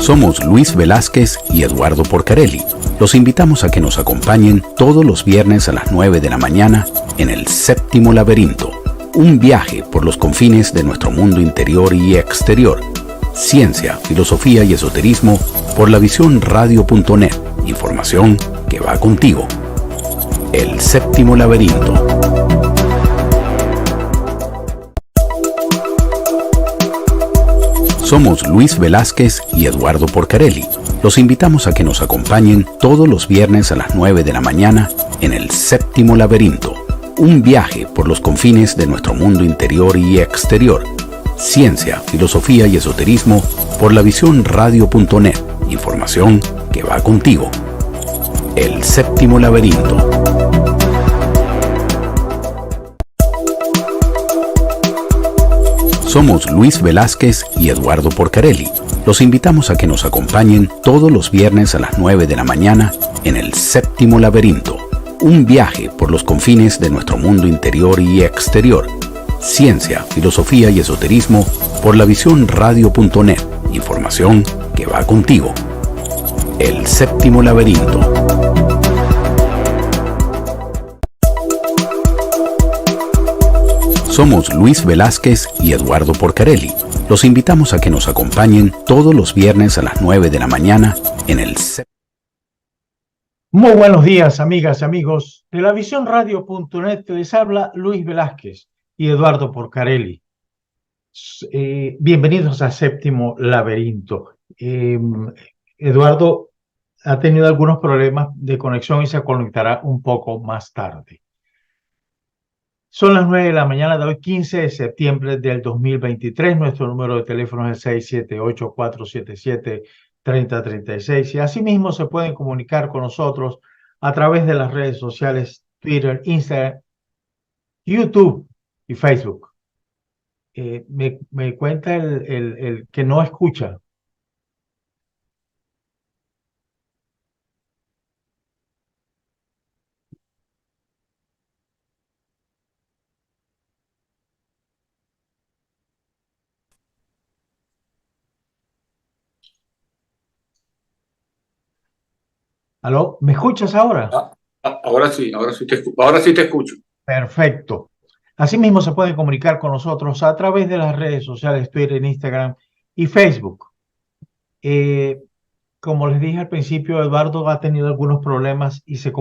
Somos Luis Velázquez y Eduardo Porcarelli. Los invitamos a que nos acompañen todos los viernes a las 9 de la mañana en El Séptimo Laberinto. Un viaje por los confines de nuestro mundo interior y exterior. Ciencia, filosofía y esoterismo por la visión radio.net. Información que va contigo. El Séptimo Laberinto. Somos Luis Velázquez y Eduardo Porcarelli. Los invitamos a que nos acompañen todos los viernes a las 9 de la mañana en El Séptimo Laberinto. Un viaje por los confines de nuestro mundo interior y exterior. Ciencia, filosofía y esoterismo por la visión radio.net. Información que va contigo. El Séptimo Laberinto. Somos Luis Velázquez y Eduardo Porcarelli. Los invitamos a que nos acompañen todos los viernes a las 9 de la mañana en El Séptimo Laberinto. Un viaje por los confines de nuestro mundo interior y exterior. Ciencia, filosofía y esoterismo por la visión radio.net. Información que va contigo. El Séptimo Laberinto. Somos Luis Velázquez y Eduardo Porcarelli. Los invitamos a que nos acompañen todos los viernes a las 9 de la mañana en el... Muy buenos días, amigas y amigos. De la visión radio.net les habla Luis Velázquez y Eduardo Porcarelli. Bienvenidos a Séptimo Laberinto. Eduardo ha tenido algunos problemas de conexión y se conectará un poco más tarde. Son las 9 de la mañana de hoy, 15 de septiembre del 2023. Nuestro número de teléfono es el 678-477-3036. Y asimismo se pueden comunicar con nosotros a través de las redes sociales Twitter, Instagram, YouTube y Facebook. Me cuenta el que no escucha. ¿Aló? ¿Me escuchas ahora? Ahora sí te escucho. Perfecto. Asimismo se pueden comunicar con nosotros a través de las redes sociales Twitter, Instagram y Facebook. Como les dije al principio, Eduardo ha tenido algunos problemas y se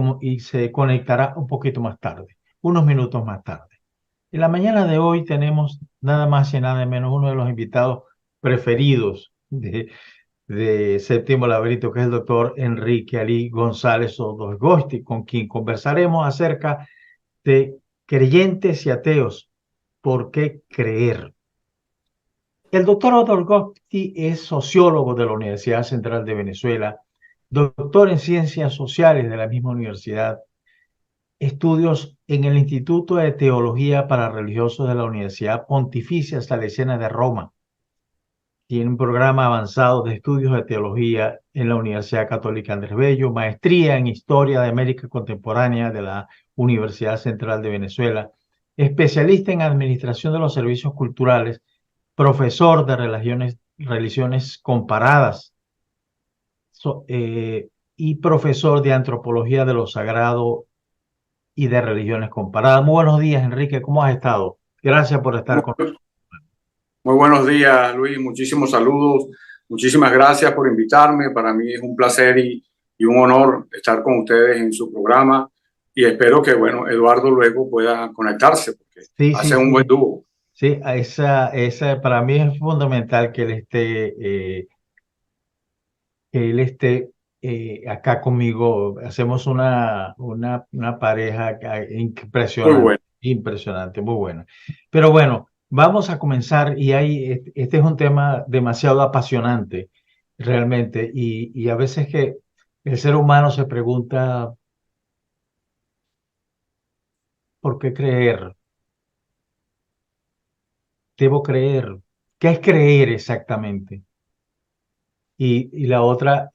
conectará un poquito más tarde, unos minutos más tarde. En la mañana de hoy tenemos nada más y nada menos uno de los invitados preferidos de Séptimo Laberinto, que es el doctor Enrique Ali González Odosgosti, con quien conversaremos acerca de creyentes y ateos. ¿Por qué creer? El doctor Odosgosti es sociólogo de la Universidad Central de Venezuela, doctor en ciencias sociales de la misma universidad, estudios en el Instituto de Teología para Religiosos de la Universidad Pontificia Salesiana de Roma. Tiene un programa avanzado de estudios de teología en la Universidad Católica Andrés Bello, maestría en Historia de América Contemporánea de la Universidad Central de Venezuela, especialista en Administración de los Servicios Culturales, profesor de religiones comparadas y profesor de Antropología de lo Sagrado y de Religiones Comparadas. Muy buenos días, Enrique, ¿cómo has estado? Gracias por estar con nosotros. Muy buenos días, Luis. Muchísimos saludos. Muchísimas gracias por invitarme. Para mí es un placer y un honor estar con ustedes en su programa. Y espero que, bueno, Eduardo luego pueda conectarse porque hace un buen dúo. Sí, esa para mí es fundamental que él esté acá conmigo. Hacemos una pareja impresionante, Muy bueno. impresionante, muy buena. Pero bueno, vamos a comenzar y este es un tema demasiado apasionante realmente y a veces que el ser humano se pregunta ¿por qué creer? ¿Debo creer? ¿Qué es creer exactamente? Y la otra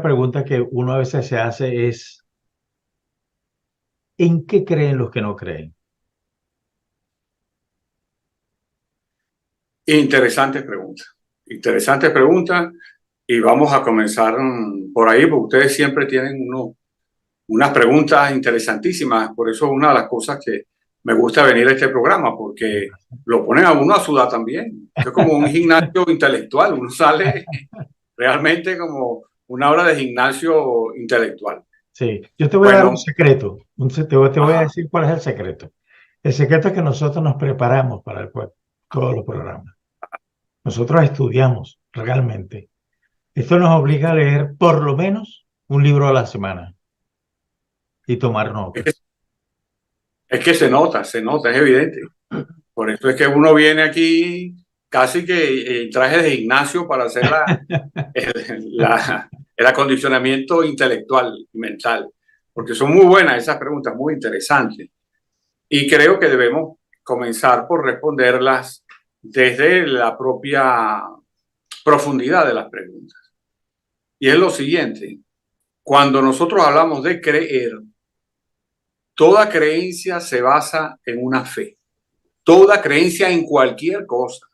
pregunta que uno a veces se hace es ¿en qué creen los que no creen? Interesantes preguntas. interesantes preguntas y vamos a comenzar por ahí, porque ustedes siempre tienen unas preguntas interesantísimas. Por eso es una de las cosas que me gusta venir a este programa, porque lo ponen a uno a sudar también. Es como un gimnasio intelectual. Uno sale realmente como una hora de gimnasio intelectual. Sí, yo te voy a dar un secreto. Te voy a decir cuál es el secreto. El secreto es que nosotros nos preparamos para todos los programas. Nosotros estudiamos realmente. Esto nos obliga a leer por lo menos un libro a la semana y tomar notas. Es que se nota, es evidente. Por eso es que uno viene aquí casi que en traje de gimnasio para hacer el acondicionamiento intelectual y mental, porque son muy buenas esas preguntas, muy interesantes. Y creo que debemos comenzar por responderlas desde la propia profundidad de las preguntas. Y es lo siguiente, cuando nosotros hablamos de creer, toda creencia se basa en una fe. Toda creencia en cualquier cosa,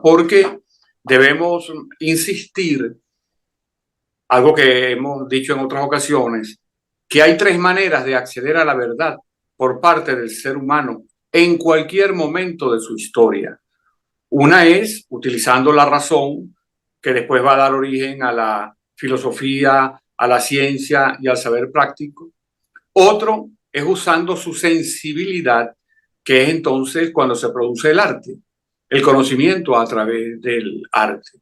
porque debemos insistir, algo que hemos dicho en otras ocasiones, que hay tres maneras de acceder a la verdad por parte del ser humano en cualquier momento de su historia. Una es utilizando la razón, que después va a dar origen a la filosofía, a la ciencia y al saber práctico. Otro es usando su sensibilidad, que es entonces cuando se produce el arte, el conocimiento a través del arte.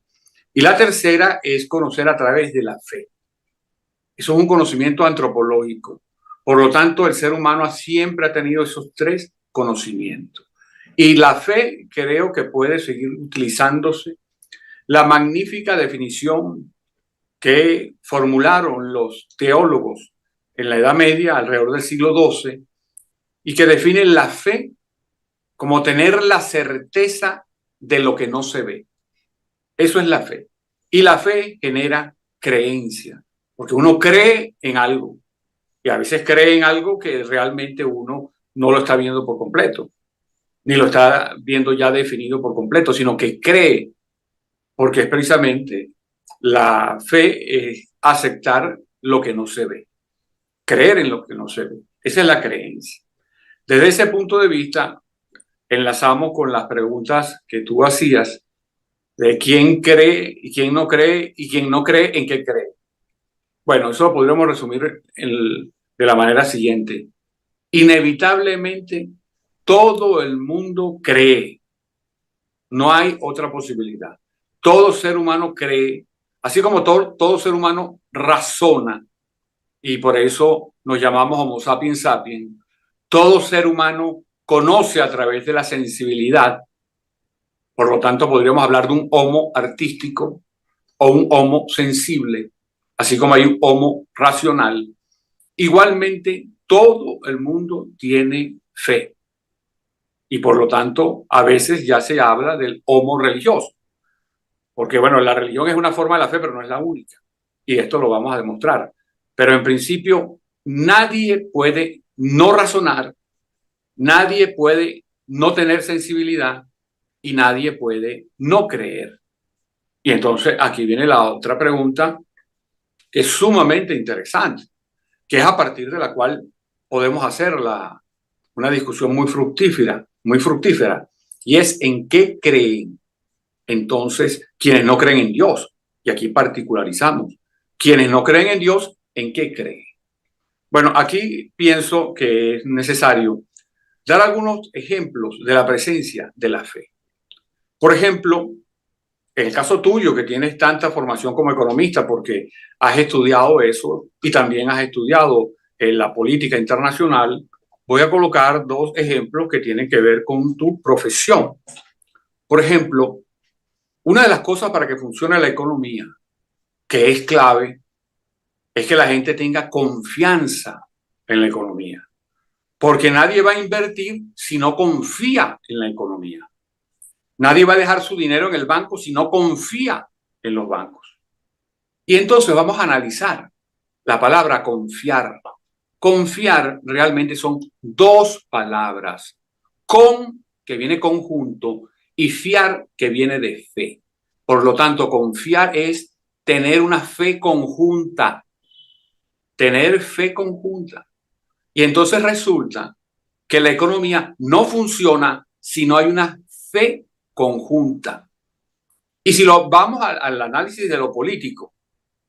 Y la tercera es conocer a través de la fe. Eso es un conocimiento antropológico. Por lo tanto, el ser humano siempre ha tenido esos tres conocimientos. Y la fe creo que puede seguir utilizándose. La magnífica definición que formularon los teólogos en la Edad Media, alrededor del siglo XII, y que definen la fe como tener la certeza de lo que no se ve. Eso es la fe. Y la fe genera creencia, porque uno cree en algo, y a veces cree en algo que realmente uno no lo está viendo por completo, ni lo está viendo ya definido por completo, sino que cree, porque es precisamente la fe es aceptar lo que no se ve, creer en lo que no se ve. Esa es la creencia. Desde ese punto de vista, enlazamos con las preguntas que tú hacías de quién cree y quién no cree y quién no cree en qué cree. Bueno, eso lo podríamos resumir de la manera siguiente. Inevitablemente, todo el mundo cree. No hay otra posibilidad. Todo ser humano cree, así como todo ser humano razona, y por eso nos llamamos Homo sapiens sapiens. Todo ser humano conoce a través de la sensibilidad. Por lo tanto, podríamos hablar de un homo artístico o un homo sensible, así como hay un homo racional. Igualmente, todo el mundo tiene fe. Y por lo tanto, a veces ya se habla del homo religioso. Porque, bueno, la religión es una forma de la fe, pero no es la única. Y esto lo vamos a demostrar. Pero en principio, nadie puede no razonar, nadie puede no tener sensibilidad y nadie puede no creer. Y entonces aquí viene la otra pregunta que es sumamente interesante, que es a partir de la cual podemos hacer una discusión muy fructífera, y es en qué creen entonces quienes no creen en Dios. Y aquí particularizamos. Quienes no creen en Dios, ¿en qué creen? Bueno, aquí pienso que es necesario dar algunos ejemplos de la presencia de la fe. Por ejemplo, en el caso tuyo, que tienes tanta formación como economista, porque has estudiado eso y también has estudiado la política internacional, voy a colocar dos ejemplos que tienen que ver con tu profesión. Por ejemplo, una de las cosas para que funcione la economía, que es clave, es que la gente tenga confianza en la economía. Porque nadie va a invertir si no confía en la economía. Nadie va a dejar su dinero en el banco si no confía en los bancos. Y entonces vamos a analizar la palabra confiar. Confiar realmente son dos palabras. Con, que viene conjunto, y fiar, que viene de fe. Por lo tanto, confiar es tener una fe conjunta, tener fe conjunta. Y entonces resulta que la economía no funciona si no hay una fe conjunta. Y si lo vamos al análisis de lo político,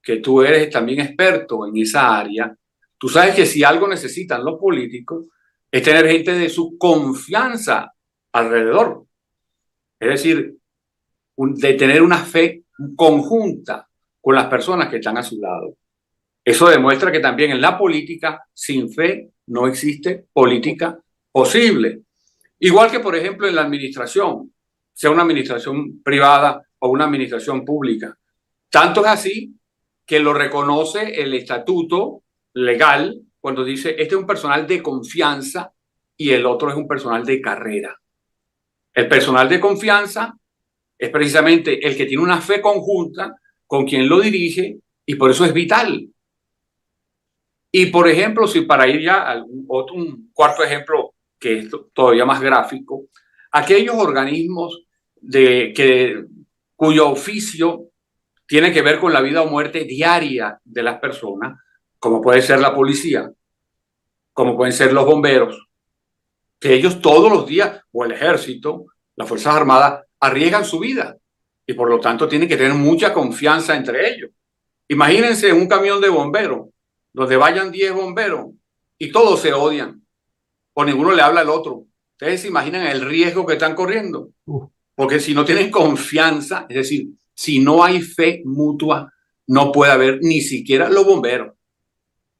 que tú eres también experto en esa área, tú sabes que si algo necesitan los políticos es tener gente de su confianza alrededor. Es decir, de tener una fe conjunta con las personas que están a su lado. Eso demuestra que también en la política, sin fe, no existe política posible. Igual que, por ejemplo, en la administración, sea una administración privada o una administración pública. Tanto es así que lo reconoce el estatuto legal cuando dice, este es un personal de confianza y el otro es un personal de carrera. El personal de confianza es precisamente el que tiene una fe conjunta con quien lo dirige y por eso es vital. Y por ejemplo, si para ir ya a un cuarto ejemplo que es todavía más gráfico, aquellos organismos cuyo oficio tiene que ver con la vida o muerte diaria de las personas, como puede ser la policía, como pueden ser los bomberos, que ellos todos los días, o el ejército, las Fuerzas Armadas, arriesgan su vida y por lo tanto tienen que tener mucha confianza entre ellos. Imagínense un camión de bomberos, donde vayan 10 bomberos y todos se odian, o ninguno le habla al otro. ¿Ustedes se imaginan el riesgo que están corriendo? Porque si no tienen confianza, es decir, si no hay fe mutua, no puede haber ni siquiera los bomberos.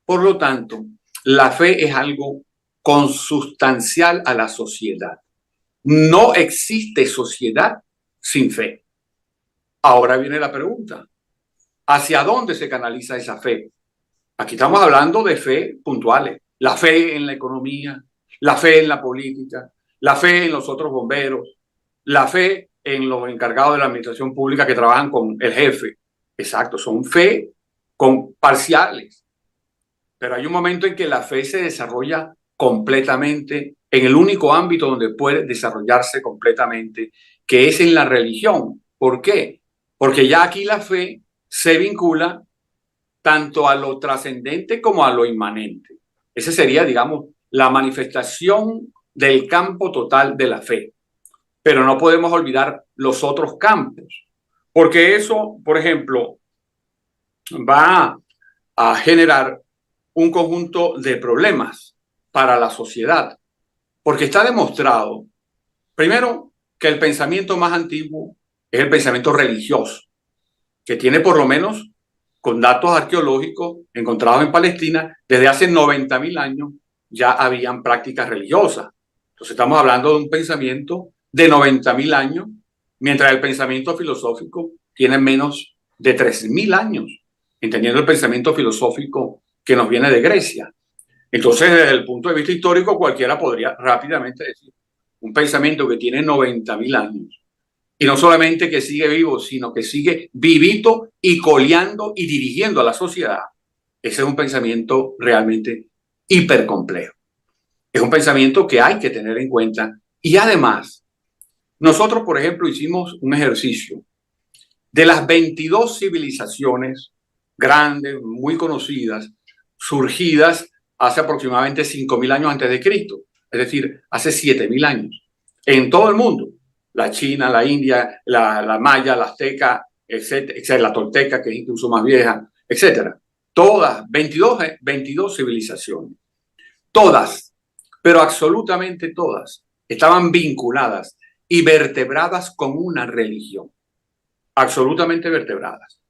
Por lo tanto, la fe es algo consustancial a la sociedad. No existe sociedad sin fe. Ahora viene la pregunta, ¿hacia dónde se canaliza esa fe? Aquí estamos hablando de fe puntuales, la fe en la economía, la fe en la política, la fe en los otros bomberos, la fe en los encargados de la administración pública que trabajan con el jefe. Exacto, son fe con parciales. Pero hay un momento en que la fe se desarrolla completamente en el único ámbito donde puede desarrollarse completamente, que es en la religión. ¿Por qué? Porque ya aquí la fe se vincula tanto a lo trascendente como a lo inmanente. Esa sería, digamos, la manifestación del campo total de la fe. Pero no podemos olvidar los otros campos, porque eso, por ejemplo, va a generar un conjunto de problemas para la sociedad, porque está demostrado, primero, que el pensamiento más antiguo es el pensamiento religioso, que tiene por lo menos, con datos arqueológicos encontrados en Palestina, desde hace 90.000 años ya habían prácticas religiosas. Entonces estamos hablando de un pensamiento de 90.000 años, mientras el pensamiento filosófico tiene menos de 3.000 años, entendiendo el pensamiento filosófico que nos viene de Grecia. Entonces, desde el punto de vista histórico, cualquiera podría rápidamente decir, un pensamiento que tiene 90.000 años, y no solamente que sigue vivo, sino que sigue vivito y coleando y dirigiendo a la sociedad. Ese es un pensamiento realmente hipercomplejo. Es un pensamiento que hay que tener en cuenta. Y además, nosotros, por ejemplo, hicimos un ejercicio de las 22 civilizaciones grandes, muy conocidas, surgidas hace aproximadamente 5.000 años antes de Cristo, es decir, hace 7.000 años, en todo el mundo. La China, la India, la Maya, la Azteca, etcétera, la Tolteca, que es incluso más vieja, etcétera. Todas, 22 civilizaciones. Todas, pero absolutamente todas, estaban vinculadas y vertebradas con una religión. Absolutamente vertebradas.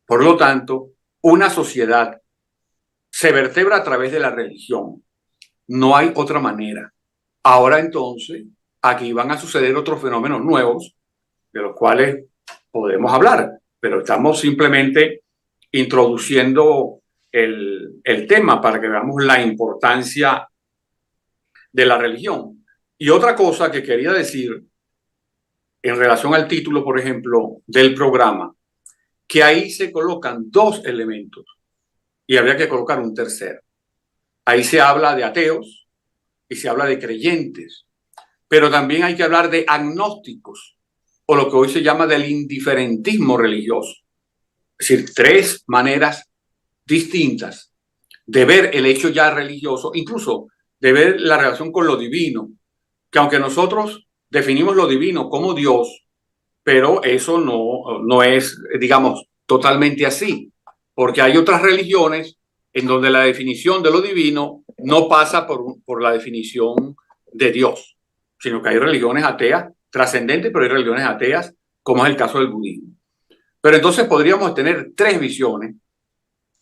Por lo tanto, una sociedad se vertebra a través de la religión. No hay otra manera. Ahora entonces, aquí van a suceder otros fenómenos nuevos de los cuales podemos hablar, pero estamos simplemente introduciendo el tema para que veamos la importancia de la religión. Y otra cosa que quería decir en relación al título, por ejemplo, del programa, que ahí se colocan dos elementos y habría que colocar un tercero. Ahí se habla de ateos y se habla de creyentes. pero también hay que hablar de agnósticos, o lo que hoy se llama del indiferentismo religioso. Es decir, tres maneras distintas de ver el hecho ya religioso, incluso de ver la relación con lo divino, que aunque nosotros definimos lo divino como Dios, pero eso no es, digamos, totalmente así, porque hay otras religiones en donde la definición de lo divino no pasa por la definición de Dios, sino que hay religiones ateas trascendentes, pero hay religiones ateas, como es el caso del budismo. Pero entonces podríamos tener tres visiones.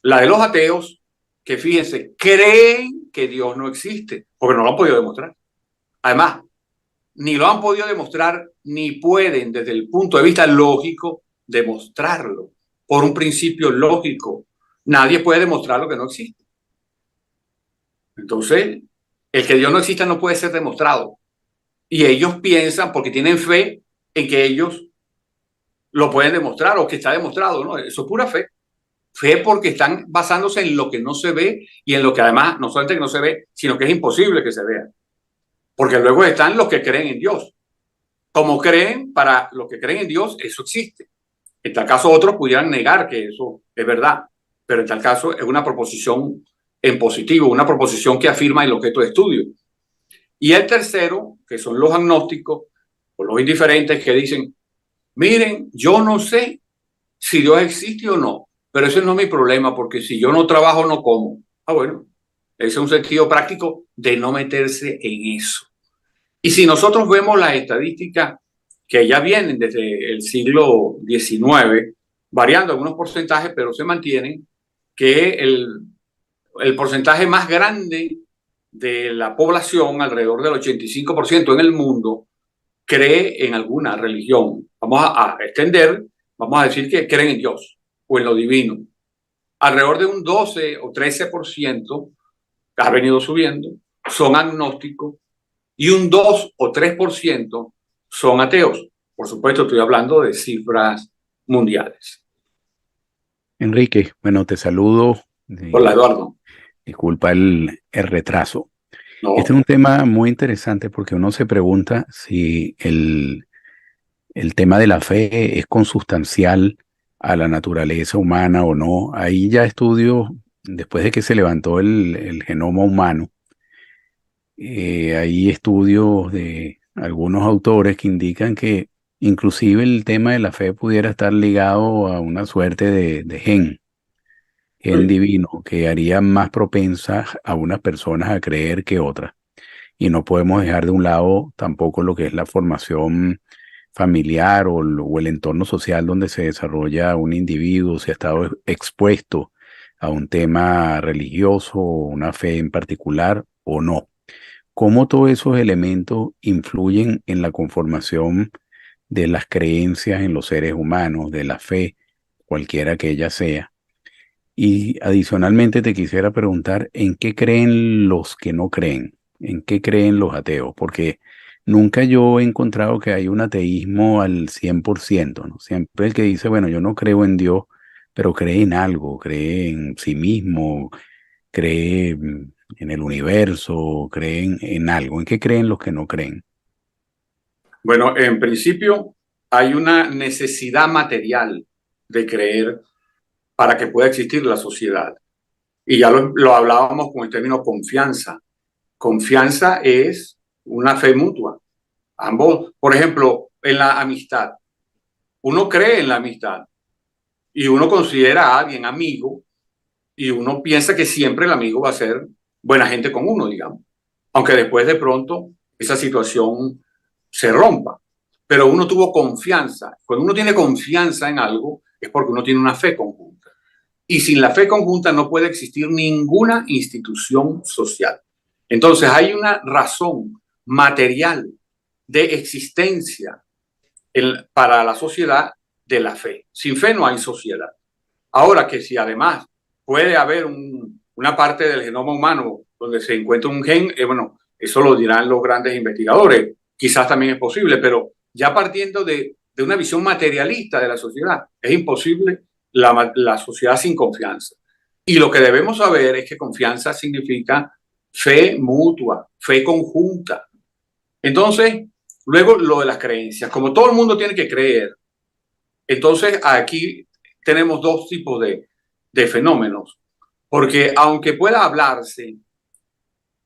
La de los ateos, que fíjense, creen que Dios no existe, porque no lo han podido demostrar. Además, ni lo han podido demostrar, ni pueden desde el punto de vista lógico demostrarlo. Por un principio lógico, nadie puede demostrar lo que no existe. Entonces, el que Dios no exista no puede ser demostrado. Y ellos piensan, porque tienen fe en que ellos lo pueden demostrar o que está demostrado, ¿no? Eso es pura fe. Fe porque están basándose en lo que no se ve y en lo que además no solamente que no se ve, sino que es imposible que se vea. Porque luego están los que creen en Dios. Como creen, para los que creen en Dios, eso existe. En tal caso, otros pudieran negar que eso es verdad, pero en tal caso es una proposición en positivo, una proposición que afirma el objeto de estudio. Y el tercero, que son los agnósticos o los indiferentes, que dicen, miren, yo no sé si Dios existe o no, pero ese no es mi problema, porque si yo no trabajo, no como. Ah, bueno, ese es un sentido práctico de no meterse en eso. Y si nosotros vemos las estadísticas que ya vienen desde el siglo XIX, variando algunos porcentajes, pero se mantienen, que el porcentaje más grande de la población, alrededor del 85% en el mundo, cree en alguna religión. Vamos a extender, vamos a decir que creen en Dios o en lo divino. Alrededor de un 12 o 13%, que ha venido subiendo, son agnósticos y un 2 o 3% son ateos. Por supuesto, estoy hablando de cifras mundiales. Enrique, bueno, te saludo. Hola, Eduardo. Disculpa el retraso. No. Este es un tema muy interesante porque uno se pregunta si el tema de la fe es consustancial a la naturaleza humana o no. Hay ya estudios, después de que se levantó el genoma humano, hay estudios de algunos autores que indican que inclusive el tema de la fe pudiera estar ligado a una suerte de gen divino, que haría más propensas a unas personas a creer que otras. Y no podemos dejar de un lado tampoco lo que es la formación familiar o el entorno social donde se desarrolla un individuo, si ha estado expuesto a un tema religioso, una fe en particular o no. ¿Cómo todos esos elementos influyen en la conformación de las creencias en los seres humanos, de la fe, cualquiera que ella sea? Y adicionalmente te quisiera preguntar, ¿en qué creen los que no creen? ¿En qué creen los ateos? Porque nunca yo he encontrado que hay un ateísmo al 100%, ¿no? Siempre el que dice, bueno, yo no creo en Dios, pero cree en algo, cree en sí mismo, cree en el universo, cree en algo. ¿En qué creen los que no creen? Bueno, en principio hay una necesidad material de creer para que pueda existir la sociedad. Y ya lo hablábamos con el término confianza. Confianza es una fe mutua. Ambos, por ejemplo, en la amistad. Uno cree en la amistad y uno considera a alguien amigo y uno piensa que siempre el amigo va a ser buena gente con uno, digamos. Aunque después de pronto esa situación se rompa. Pero uno tuvo confianza. Cuando uno tiene confianza en algo es porque uno tiene una fe conjunta. Y sin la fe conjunta no puede existir ninguna institución social. Entonces hay una razón material de existencia para la sociedad de la fe. Sin fe no hay sociedad. Ahora que si además puede haber una parte del genoma humano donde se encuentra un gen, bueno, eso lo dirán los grandes investigadores. Quizás también es posible, pero ya partiendo de una visión materialista de la sociedad, es imposible la sociedad sin confianza. Y lo que debemos saber es que confianza significa fe mutua, fe conjunta. Entonces, luego lo de las creencias. Como todo el mundo tiene que creer, entonces aquí tenemos dos tipos de fenómenos. Porque aunque pueda hablarse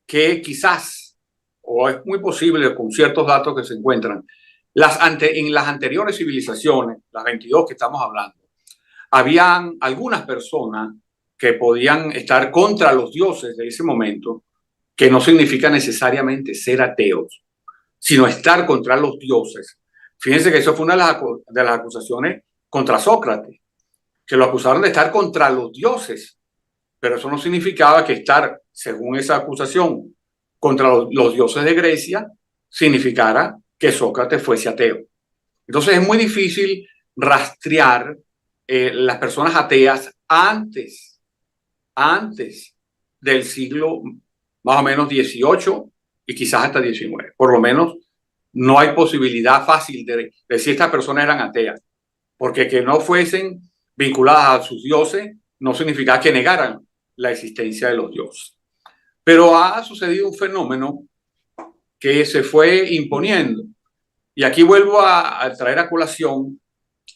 que quizás, o es muy posible con ciertos datos que se encuentran, en las anteriores civilizaciones, las 22 que estamos hablando, habían algunas personas que podían estar contra los dioses de ese momento, que no significa necesariamente ser ateos, sino estar contra los dioses. Fíjense que eso fue una de las acusaciones contra Sócrates, que lo acusaron de estar contra los dioses, pero eso no significaba que estar, según esa acusación, contra los dioses de Grecia, significara que Sócrates fuese ateo. Entonces es muy difícil rastrear las personas ateas antes del siglo más o menos 18 y quizás hasta 19. Por lo menos no hay posibilidad fácil de decir estas personas eran ateas, porque que no fuesen vinculadas a sus dioses no significaba que negaran la existencia de los dioses. Pero ha sucedido un fenómeno que se fue imponiendo. Y aquí vuelvo a traer a colación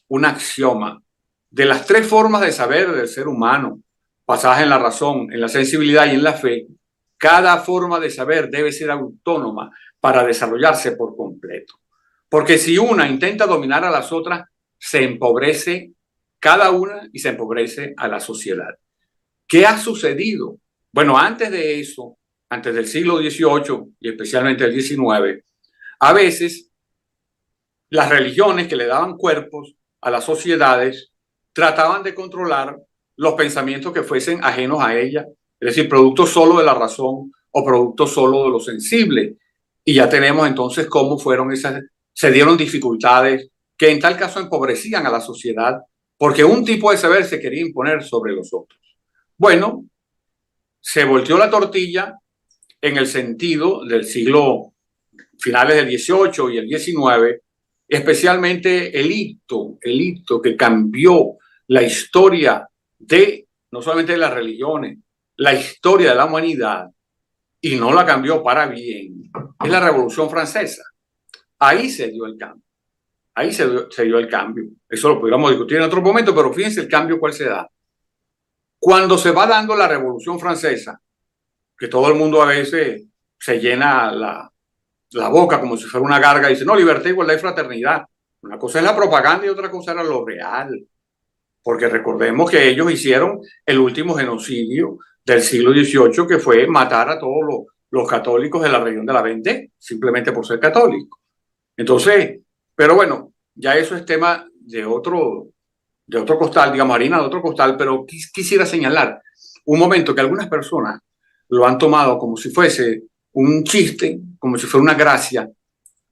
un axioma. De las tres formas de saber del ser humano, basadas en la razón, en la sensibilidad y en la fe, cada forma de saber debe ser autónoma para desarrollarse por completo. Porque si una intenta dominar a las otras, se empobrece cada una y se empobrece a la sociedad. ¿Qué ha sucedido? Bueno, antes de eso, antes del siglo XVIII y especialmente el XIX, a veces las religiones que le daban cuerpos a las sociedades trataban de controlar los pensamientos que fuesen ajenos a ella, es decir, producto solo de la razón o producto solo de lo sensible. Y ya tenemos entonces cómo fueron se dieron dificultades que en tal caso empobrecían a la sociedad porque un tipo de saber se quería imponer sobre los otros. Bueno, se volteó la tortilla en el sentido del siglo finales del XVIII y el XIX, especialmente el hito que cambió la historia no solamente de las religiones, la historia de la humanidad, y no la cambió para bien, es la Revolución Francesa. Ahí se dio el cambio. Ahí se dio el cambio. Eso lo podríamos discutir en otro momento, pero fíjense el cambio cuál se da. Cuando se va dando la Revolución Francesa, que todo el mundo a veces se llena la boca como si fuera una garga y dice, no, libertad, igualdad y fraternidad. Una cosa es la propaganda y otra cosa era lo real. Porque recordemos que ellos hicieron el último genocidio del siglo XVIII, que fue matar a todos los católicos de la región de la Vendée, simplemente por ser católicos. Entonces, pero bueno, ya eso es tema de otro costal, digamos, harina de otro costal, pero quisiera señalar un momento que algunas personas lo han tomado como si fuese un chiste, como si fuera una gracia,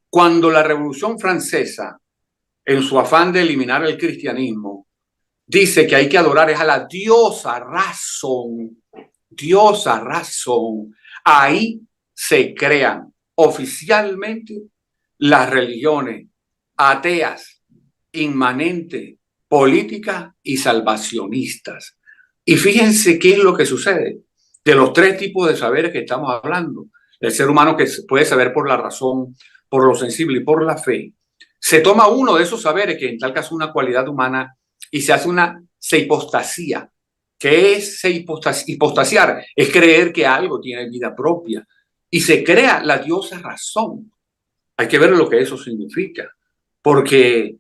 cuando la Revolución Francesa, en su afán de eliminar el cristianismo, dice que hay que adorar es a la diosa razón, diosa razón. Ahí se crean oficialmente las religiones ateas, inmanentes, políticas y salvacionistas. Y fíjense qué es lo que sucede. De los tres tipos de saberes que estamos hablando, el ser humano que puede saber por la razón, por lo sensible y por la fe, se toma uno de esos saberes, que en tal caso es una cualidad humana, y se hace se hipostasía. ¿Qué es hipostasiar? Es creer que algo tiene vida propia. Y se crea la diosa razón. Hay que ver lo que eso significa. Porque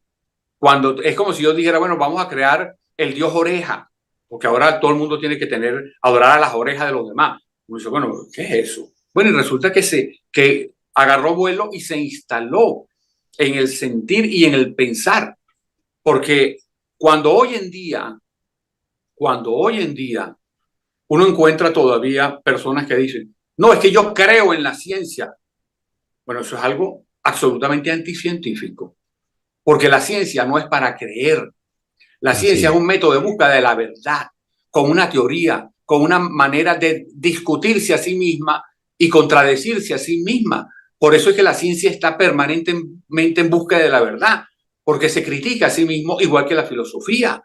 cuando es como si yo dijera, bueno, vamos a crear el dios oreja, porque ahora todo el mundo tiene que adorar a las orejas de los demás. Uno dice, bueno, ¿qué es eso? Bueno, y resulta que agarró vuelo y se instaló en el sentir y en el pensar. Porque cuando hoy en día uno encuentra todavía personas que dicen, no, es que yo creo en la ciencia. Bueno, eso es algo absolutamente anticientífico, porque la ciencia no es para creer. La ciencia es un método de búsqueda de la verdad, con una teoría, con una manera de discutirse a sí misma y contradecirse a sí misma. Por eso es que la ciencia está permanentemente en búsqueda de la verdad, porque se critica a sí mismo igual que la filosofía.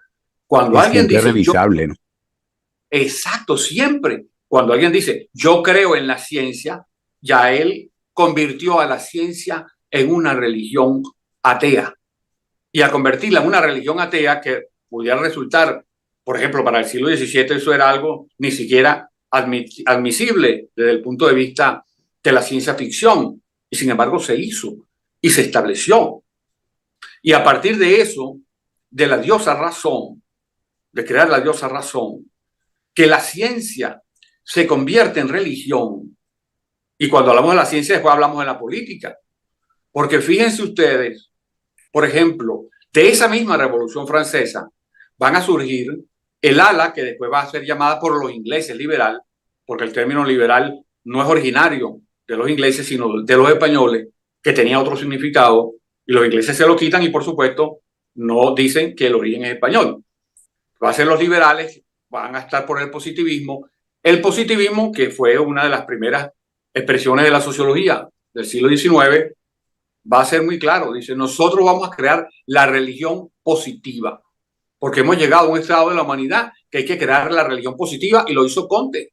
Cuando alguien dice... revisable, ¿no? Exacto, siempre. Cuando alguien dice, yo creo en la ciencia, ya él convirtió a la ciencia en una religión atea. Y al convertirla en una religión atea que pudiera resultar, por ejemplo, para el siglo XVII eso era algo ni siquiera admisible desde el punto de vista de la ciencia ficción, y sin embargo se hizo y se estableció. Y a partir de eso, de la diosa razón, de crear la diosa razón, que la ciencia se convierte en religión. Y cuando hablamos de la ciencia, después hablamos de la política. Porque fíjense ustedes, por ejemplo, de esa misma Revolución Francesa van a surgir el ala que después va a ser llamada por los ingleses liberal, porque el término liberal no es originario de los ingleses, sino de los españoles, que tenía otro significado, y los ingleses se lo quitan y por supuesto no dicen que el origen es español. Va a ser los liberales, van a estar por el positivismo que fue una de las primeras expresiones de la sociología del siglo XIX, va a ser muy claro, dice, nosotros vamos a crear la religión positiva, porque hemos llegado a un estado de la humanidad que hay que crear la religión positiva, y lo hizo Comte.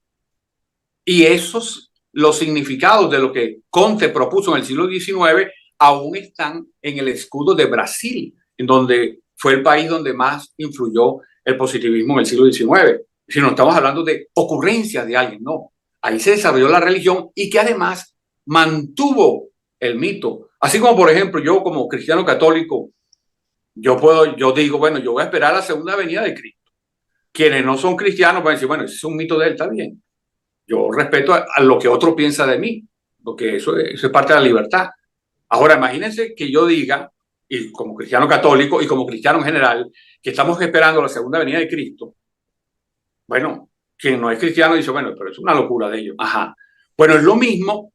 Y esos, los significados de lo que Comte propuso en el siglo XIX, aún están en el escudo de Brasil, en donde fue el país donde más influyó el positivismo en el siglo XIX. Si no estamos hablando de ocurrencias de alguien, no. Ahí se desarrolló la religión y que además mantuvo el mito. Así como, por ejemplo, yo como cristiano católico, yo digo, bueno, yo voy a esperar la segunda venida de Cristo. Quienes no son cristianos pueden decir, bueno, ese es un mito de él, está bien. Yo respeto a lo que otro piensa de mí, porque eso es parte de la libertad. Ahora, imagínense que yo diga, y como cristiano católico y como cristiano en general, que estamos esperando la segunda venida de Cristo. Bueno, quien no es cristiano dice, bueno, pero es una locura de ellos. Ajá. Bueno, es lo mismo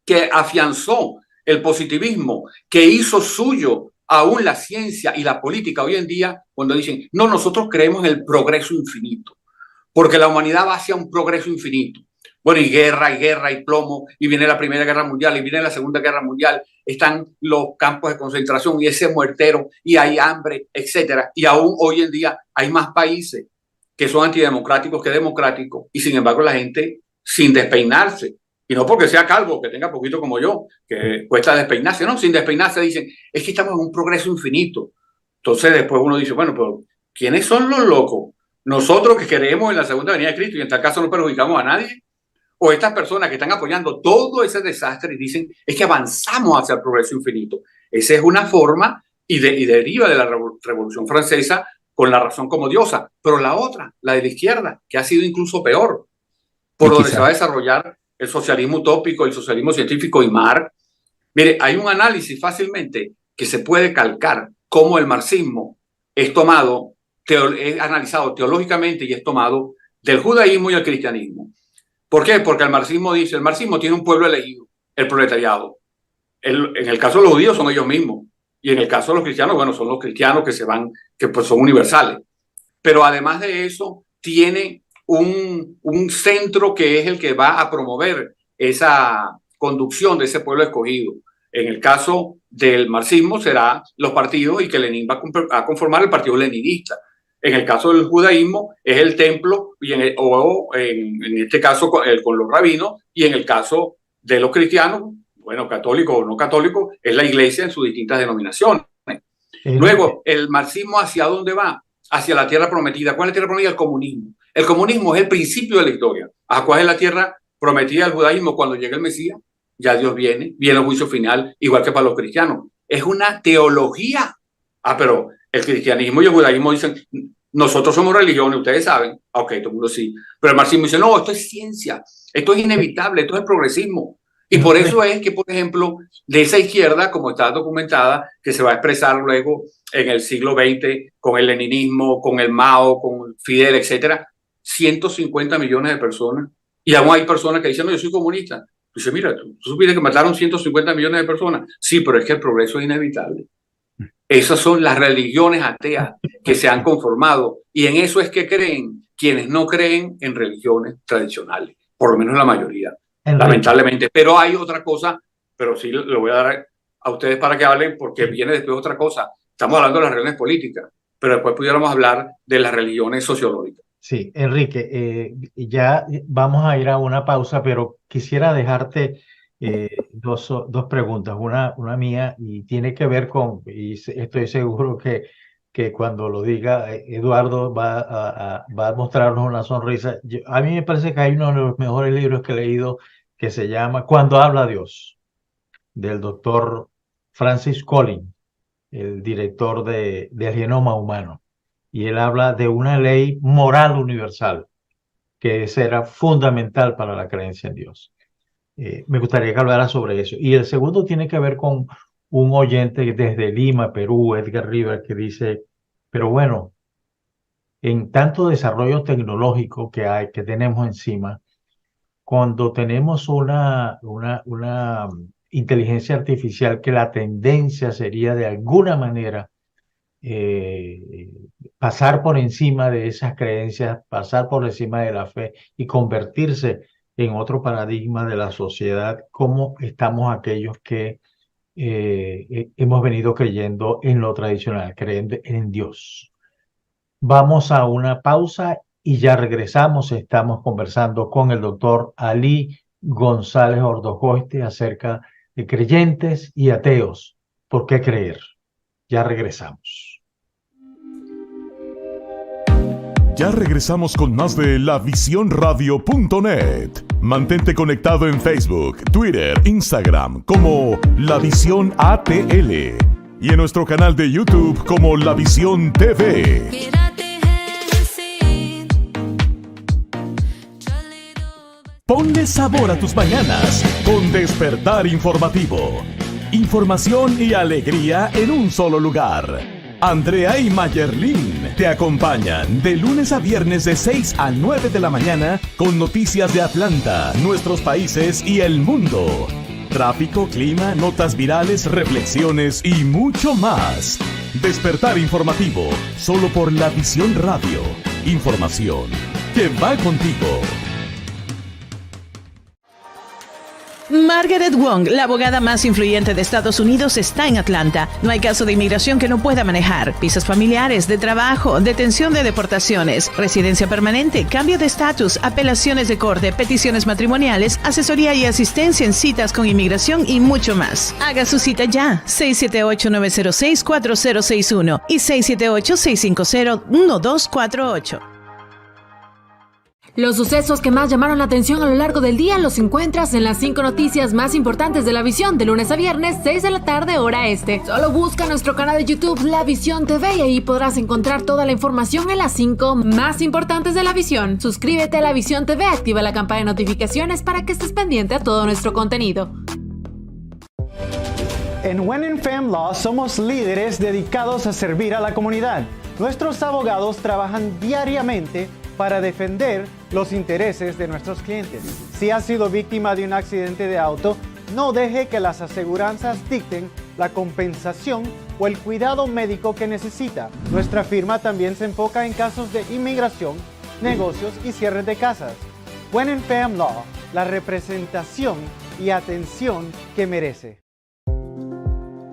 que afianzó el positivismo, que hizo suyo aún la ciencia y la política hoy en día, cuando dicen, no, nosotros creemos en el progreso infinito, porque la humanidad va hacia un progreso infinito. Bueno, y guerra, y plomo, y viene la Primera Guerra Mundial, y viene la Segunda Guerra Mundial, están los campos de concentración y ese muertero, y hay hambre, etcétera. Y aún hoy en día hay más países que son antidemocráticos que democráticos, y sin embargo la gente sin despeinarse, y no porque sea calvo, que tenga poquito como yo, que cuesta despeinarse, no, sin despeinarse dicen, es que estamos en un progreso infinito. Entonces después uno dice, bueno, pero ¿quiénes son los locos? Nosotros que creemos en la segunda venida de Cristo y en tal caso no perjudicamos a nadie, o estas personas que están apoyando todo ese desastre y dicen, es que avanzamos hacia el progreso infinito. Esa es una forma y deriva de la Revolución Francesa con la razón como diosa, pero la otra, la de la izquierda, que ha sido incluso peor, por donde se va a desarrollar el socialismo utópico, el socialismo científico y Marx. Mire, hay un análisis fácilmente que se puede calcar cómo el marxismo es tomado, es analizado teológicamente y es tomado del judaísmo y el cristianismo. ¿Por qué? Porque el marxismo dice, el marxismo tiene un pueblo elegido, el proletariado. En el caso de los judíos son ellos mismos. Y en el caso de los cristianos, bueno, son los cristianos que se van, que pues son universales. Pero además de eso, tiene un centro que es el que va a promover esa conducción de ese pueblo escogido. En el caso del marxismo será los partidos y que Lenin va a conformar el partido leninista. En el caso del judaísmo es el templo y en este caso con los rabinos, y en el caso de los cristianos, bueno, católicos o no católicos, es la iglesia en sus distintas denominaciones. Luego, el marxismo, ¿hacia dónde va? Hacia la tierra prometida. ¿Cuál es la tierra prometida? El comunismo. El comunismo es el principio de la historia. ¿A cuál es la tierra prometida del judaísmo? Cuando llega el Mesías, ya Dios viene el juicio final, igual que para los cristianos. Es una teología. Pero el cristianismo y el judaísmo dicen, nosotros somos religiones, ustedes saben. Ok, todo el mundo sí. Pero el marxismo dice, no, esto es ciencia, esto es inevitable, esto es el progresismo. Y por eso es que, por ejemplo, de esa izquierda, como está documentada, que se va a expresar luego en el siglo XX con el leninismo, con el Mao, con Fidel, etcétera, 150 millones de personas. Y aún hay personas que dicen, no, yo soy comunista. Dice, mira, tú supiste que mataron 150 millones de personas. Sí, pero es que el progreso es inevitable. Esas son las religiones ateas que se han conformado. Y en eso es que creen quienes no creen en religiones tradicionales, por lo menos la mayoría. Lamentablemente, pero hay otra cosa, pero sí le voy a dar a ustedes para que hablen, porque viene después otra cosa. Estamos hablando de las religiones políticas, pero después pudiéramos hablar de las religiones sociológicas. Sí, Enrique, ya vamos a ir a una pausa, pero quisiera dejarte dos preguntas, una mía y tiene que ver con, estoy seguro que cuando lo diga Eduardo va a mostrarnos una sonrisa. A mí me parece que hay uno de los mejores libros que he leído que se llama Cuando habla Dios, del doctor Francis Collins, el director del genoma humano. Y él habla de una ley moral universal que será fundamental para la creencia en Dios. Me gustaría que hablara sobre eso. Y el segundo tiene que ver con un oyente desde Lima, Perú, Edgar Rivera, que dice, pero bueno, en tanto desarrollo tecnológico que tenemos encima, cuando tenemos una inteligencia artificial que la tendencia sería de alguna manera pasar por encima de esas creencias, pasar por encima de la fe y convertirse en otro paradigma de la sociedad, como estamos aquellos que hemos venido creyendo en lo tradicional, creyendo en Dios. Vamos a una pausa y ya regresamos. Estamos conversando con el doctor Ali González Ordocoste acerca de creyentes y ateos. ¿Por qué creer? Ya regresamos. Ya regresamos con más de LaVisionRadio.net. Mantente conectado en Facebook, Twitter, Instagram como La Visión ATL y en nuestro canal de YouTube como La Visión TV. Ponle sabor a tus mañanas con Despertar Informativo. Información y alegría en un solo lugar. Andrea y Mayerlin te acompañan de lunes a viernes de 6 a 9 de la mañana con noticias de Atlanta, nuestros países y el mundo. Tráfico, clima, notas virales, reflexiones y mucho más. Despertar Informativo, solo por La Visión Radio. Información que va contigo. Margaret Wong, la abogada más influyente de Estados Unidos, está en Atlanta. No hay caso de inmigración que no pueda manejar. Visas familiares, de trabajo, detención de deportaciones, residencia permanente, cambio de estatus, apelaciones de corte, peticiones matrimoniales, asesoría y asistencia en citas con inmigración y mucho más. Haga su cita ya. 678-906-4061 y 678-650-1248. Los sucesos que más llamaron la atención a lo largo del día los encuentras en las 5 noticias más importantes de La Visión, de lunes a viernes, 6 de la tarde, hora este. Solo busca nuestro canal de YouTube, La Visión TV, y ahí podrás encontrar toda la información en las 5 más importantes de La Visión. Suscríbete a La Visión TV, activa la campana de notificaciones para que estés pendiente a todo nuestro contenido. En When Fam Law somos líderes dedicados a servir a la comunidad. Nuestros abogados trabajan diariamente para defender los intereses de nuestros clientes. Si has sido víctima de un accidente de auto, no deje que las aseguranzas dicten la compensación o el cuidado médico que necesita. Nuestra firma también se enfoca en casos de inmigración, negocios y cierres de casas. When Fam Law, la representación y atención que merece.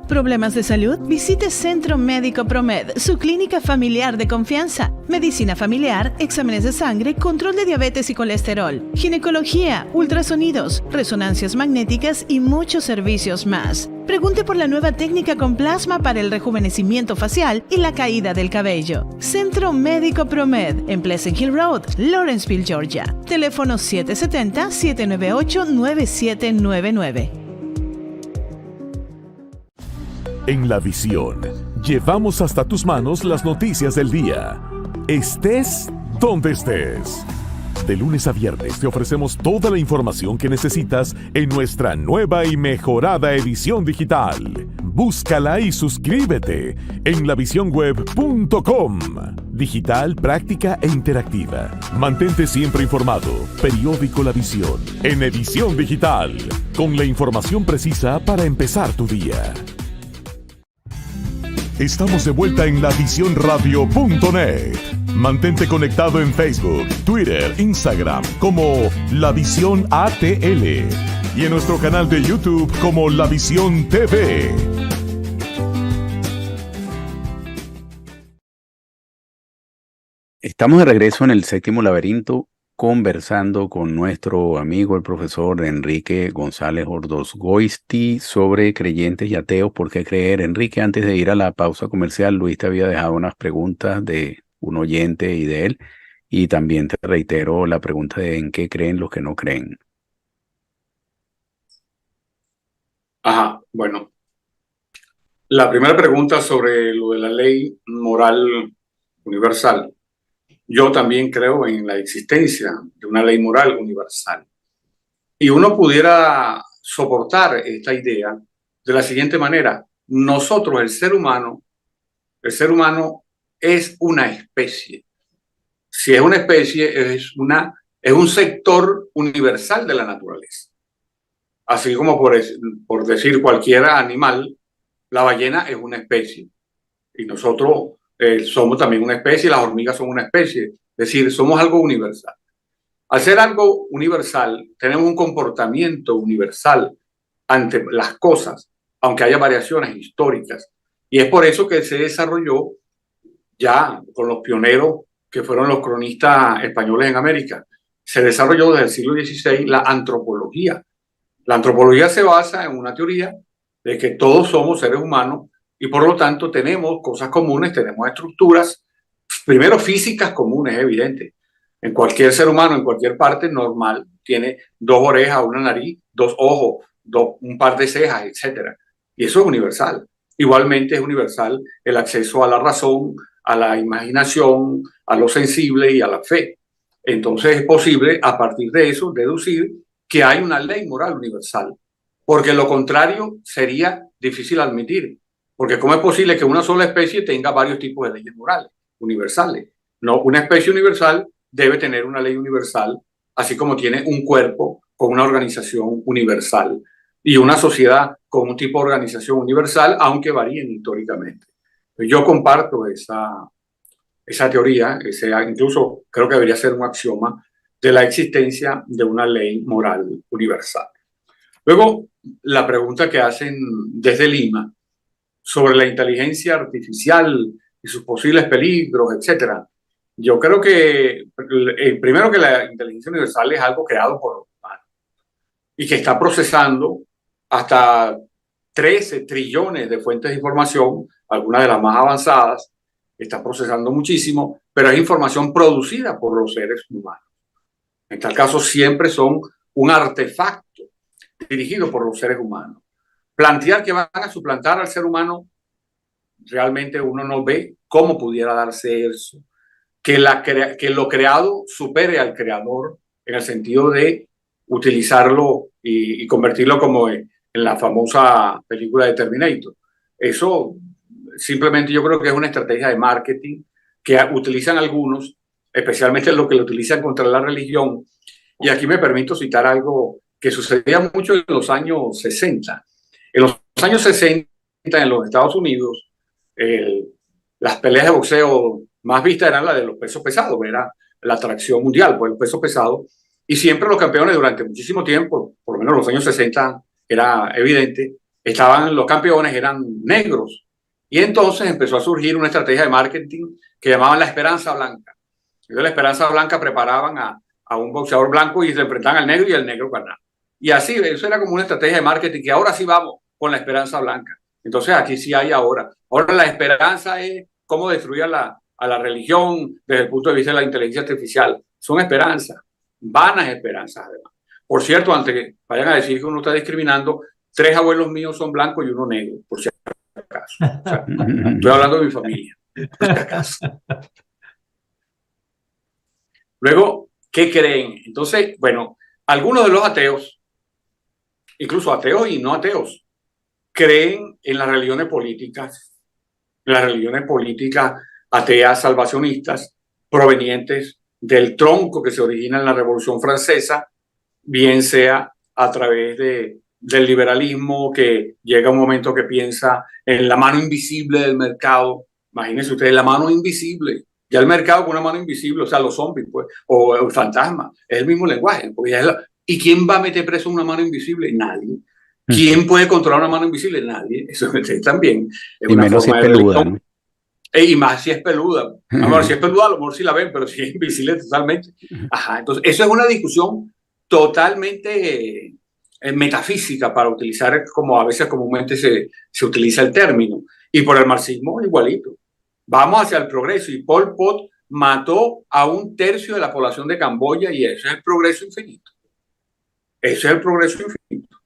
¿Problemas de salud? Visite Centro Médico Promed, su clínica familiar de confianza. Medicina familiar, exámenes de sangre, control de diabetes y colesterol, ginecología, ultrasonidos, resonancias magnéticas y muchos servicios más. Pregunte por la nueva técnica con plasma para el rejuvenecimiento facial y la caída del cabello. Centro Médico Promed, en Pleasant Hill Road, Lawrenceville, Georgia. Teléfono 770-798-9799. En La Visión, llevamos hasta tus manos las noticias del día. Estés donde estés. De lunes a viernes te ofrecemos toda la información que necesitas en nuestra nueva y mejorada edición digital. Búscala y suscríbete en lavisionweb.com. Digital, práctica e interactiva. Mantente siempre informado. Periódico La Visión, en edición digital, con la información precisa para empezar tu día. Estamos de vuelta en LaVisionRadio.net. Mantente conectado en Facebook, Twitter, Instagram como La Visión ATL y en nuestro canal de YouTube como La Visión TV. Estamos de regreso en el séptimo laberinto conversando con nuestro amigo, el profesor Enrique González Ordosgoisti, sobre creyentes y ateos. ¿Por qué creer? Enrique, antes de ir a la pausa comercial, Luis te había dejado unas preguntas de un oyente y de él, y también te reitero la pregunta de en qué creen los que no creen. Ajá, bueno. La primera pregunta sobre lo de la ley moral universal. Yo también creo en la existencia de una ley moral universal. Y uno pudiera soportar esta idea de la siguiente manera. Nosotros, el ser humano es una especie. Si es una especie, es un sector universal de la naturaleza. Así como por decir cualquier animal, la ballena es una especie. Y nosotros somos también una especie, las hormigas son una especie. Es decir, somos algo universal. Al ser algo universal, tenemos un comportamiento universal ante las cosas, aunque haya variaciones históricas. Y es por eso que se desarrolló ya con los pioneros que fueron los cronistas españoles en América. Se desarrolló desde el siglo XVI la antropología. La antropología se basa en una teoría de que todos somos seres humanos y por lo tanto tenemos cosas comunes, tenemos estructuras, primero físicas comunes, es evidente. En cualquier ser humano, en cualquier parte normal, tiene 2 orejas, una nariz, 2 ojos, un par de cejas, etc. Y eso es universal. Igualmente es universal el acceso a la razón, a la imaginación, a lo sensible y a la fe. Entonces es posible, a partir de eso, deducir que hay una ley moral universal, porque lo contrario sería difícil admitir, porque ¿cómo es posible que una sola especie tenga varios tipos de leyes morales universales? No, una especie universal debe tener una ley universal, así como tiene un cuerpo con una organización universal y una sociedad con un tipo de organización universal, aunque varíen históricamente. Yo comparto esa teoría, incluso creo que debería ser un axioma de la existencia de una ley moral universal. Luego, la pregunta que hacen desde Lima sobre la inteligencia artificial y sus posibles peligros, etc. Yo creo que, primero, que la inteligencia universal es algo creado por los humanos y que está procesando hasta 13 trillones de fuentes de información, algunas de las más avanzadas, está procesando muchísimo, pero es información producida por los seres humanos. En tal caso, siempre son un artefacto dirigido por los seres humanos. Plantear que van a suplantar al ser humano, realmente uno no ve cómo pudiera darse eso. Que lo creado supere al creador en el sentido de utilizarlo y convertirlo como en la famosa película de Terminator. Eso simplemente yo creo que es una estrategia de marketing que utilizan algunos, especialmente los que lo utilizan contra la religión. Y aquí me permito citar algo que sucedía mucho en los años 60. En los años 60, en los Estados Unidos, las peleas de boxeo más vistas eran las de los pesos pesados, era la atracción mundial por el peso pesado. Y siempre los campeones durante muchísimo tiempo, por lo menos en los años 60, era evidente, los campeones eran negros. Y entonces empezó a surgir una estrategia de marketing que llamaban la Esperanza Blanca. Entonces la Esperanza Blanca preparaban a un boxeador blanco y se enfrentaban al negro y el negro ganaba. Y así, eso era como una estrategia de marketing que ahora sí vamos con la Esperanza Blanca. Entonces aquí sí hay ahora. Ahora la esperanza es cómo destruir a la religión desde el punto de vista de la inteligencia artificial. Son esperanzas, vanas esperanzas además. Por cierto, antes que vayan a decir que uno está discriminando, 3 abuelos míos son blancos y uno negro, por si acaso. O sea, estoy hablando de mi familia, por si acaso. Luego, ¿qué creen? Entonces, bueno, algunos de los ateos, incluso ateos y no ateos, creen en las religiones políticas ateas salvacionistas provenientes del tronco que se origina en la Revolución Francesa, bien sea a través del liberalismo, que llega un momento que piensa en la mano invisible del mercado. Imagínense ustedes, la mano invisible. Ya el mercado con una mano invisible, o sea, los zombies, pues, o el fantasma, es el mismo lenguaje. ¿Y quién va a meter preso una mano invisible? Nadie. ¿Quién puede controlar una mano invisible? Nadie. Eso también es y una menos forma si de peluda, religión. ¿no? Y más si es peluda. Ahora, si es peluda, a lo mejor sí la ven, pero si es invisible totalmente. Ajá, entonces, eso es una discusión totalmente metafísica para utilizar como a veces comúnmente se utiliza el término. Y por el marxismo, igualito. Vamos hacia el progreso. Y Pol Pot mató a 1/3 de la población de Camboya y eso es el progreso infinito. Eso es el progreso infinito.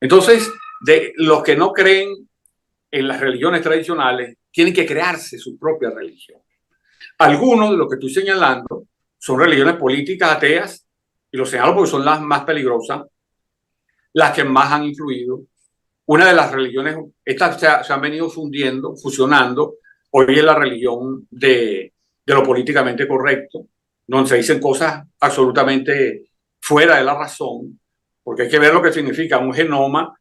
Entonces, de los que no creen en las religiones tradicionales, tienen que crearse su propia religión. Algunos de los que estoy señalando son religiones políticas ateas, y lo señalo porque son las más peligrosas, las que más han influido. Una de las religiones, estas se han venido fundiendo, fusionando. Hoy es la religión de lo políticamente correcto, donde se dicen cosas absolutamente fuera de la razón, porque hay que ver lo que significa un genoma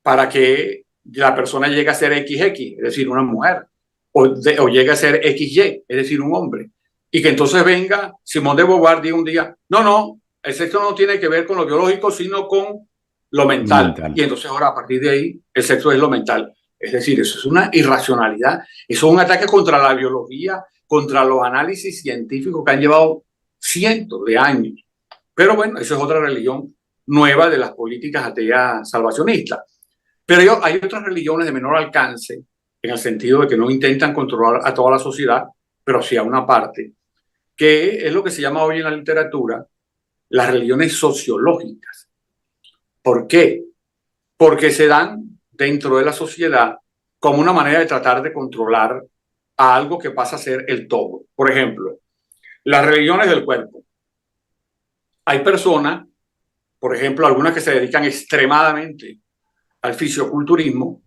para que la persona llegue a ser XX, es decir, una mujer, o llegue a ser XY, es decir, un hombre. Y que entonces venga Simón de Beauvoir, diga un día, no, el sexo no tiene que ver con lo biológico, sino con lo mental. Y entonces ahora, a partir de ahí, el sexo es lo mental. Es decir, eso es una irracionalidad. Eso es un ataque contra la biología, contra los análisis científicos que han llevado cientos de años. Pero bueno, eso es otra religión nueva de las políticas ateas salvacionistas. Pero hay otras religiones de menor alcance, en el sentido de que no intentan controlar a toda la sociedad, pero sí a una parte, que es lo que se llama hoy en la literatura las religiones sociológicas. ¿Por qué? Porque se dan dentro de la sociedad como una manera de tratar de controlar a algo que pasa a ser el todo. Por ejemplo, las religiones del cuerpo. Hay personas, por ejemplo, algunas que se dedican extremadamente al fisioculturismo,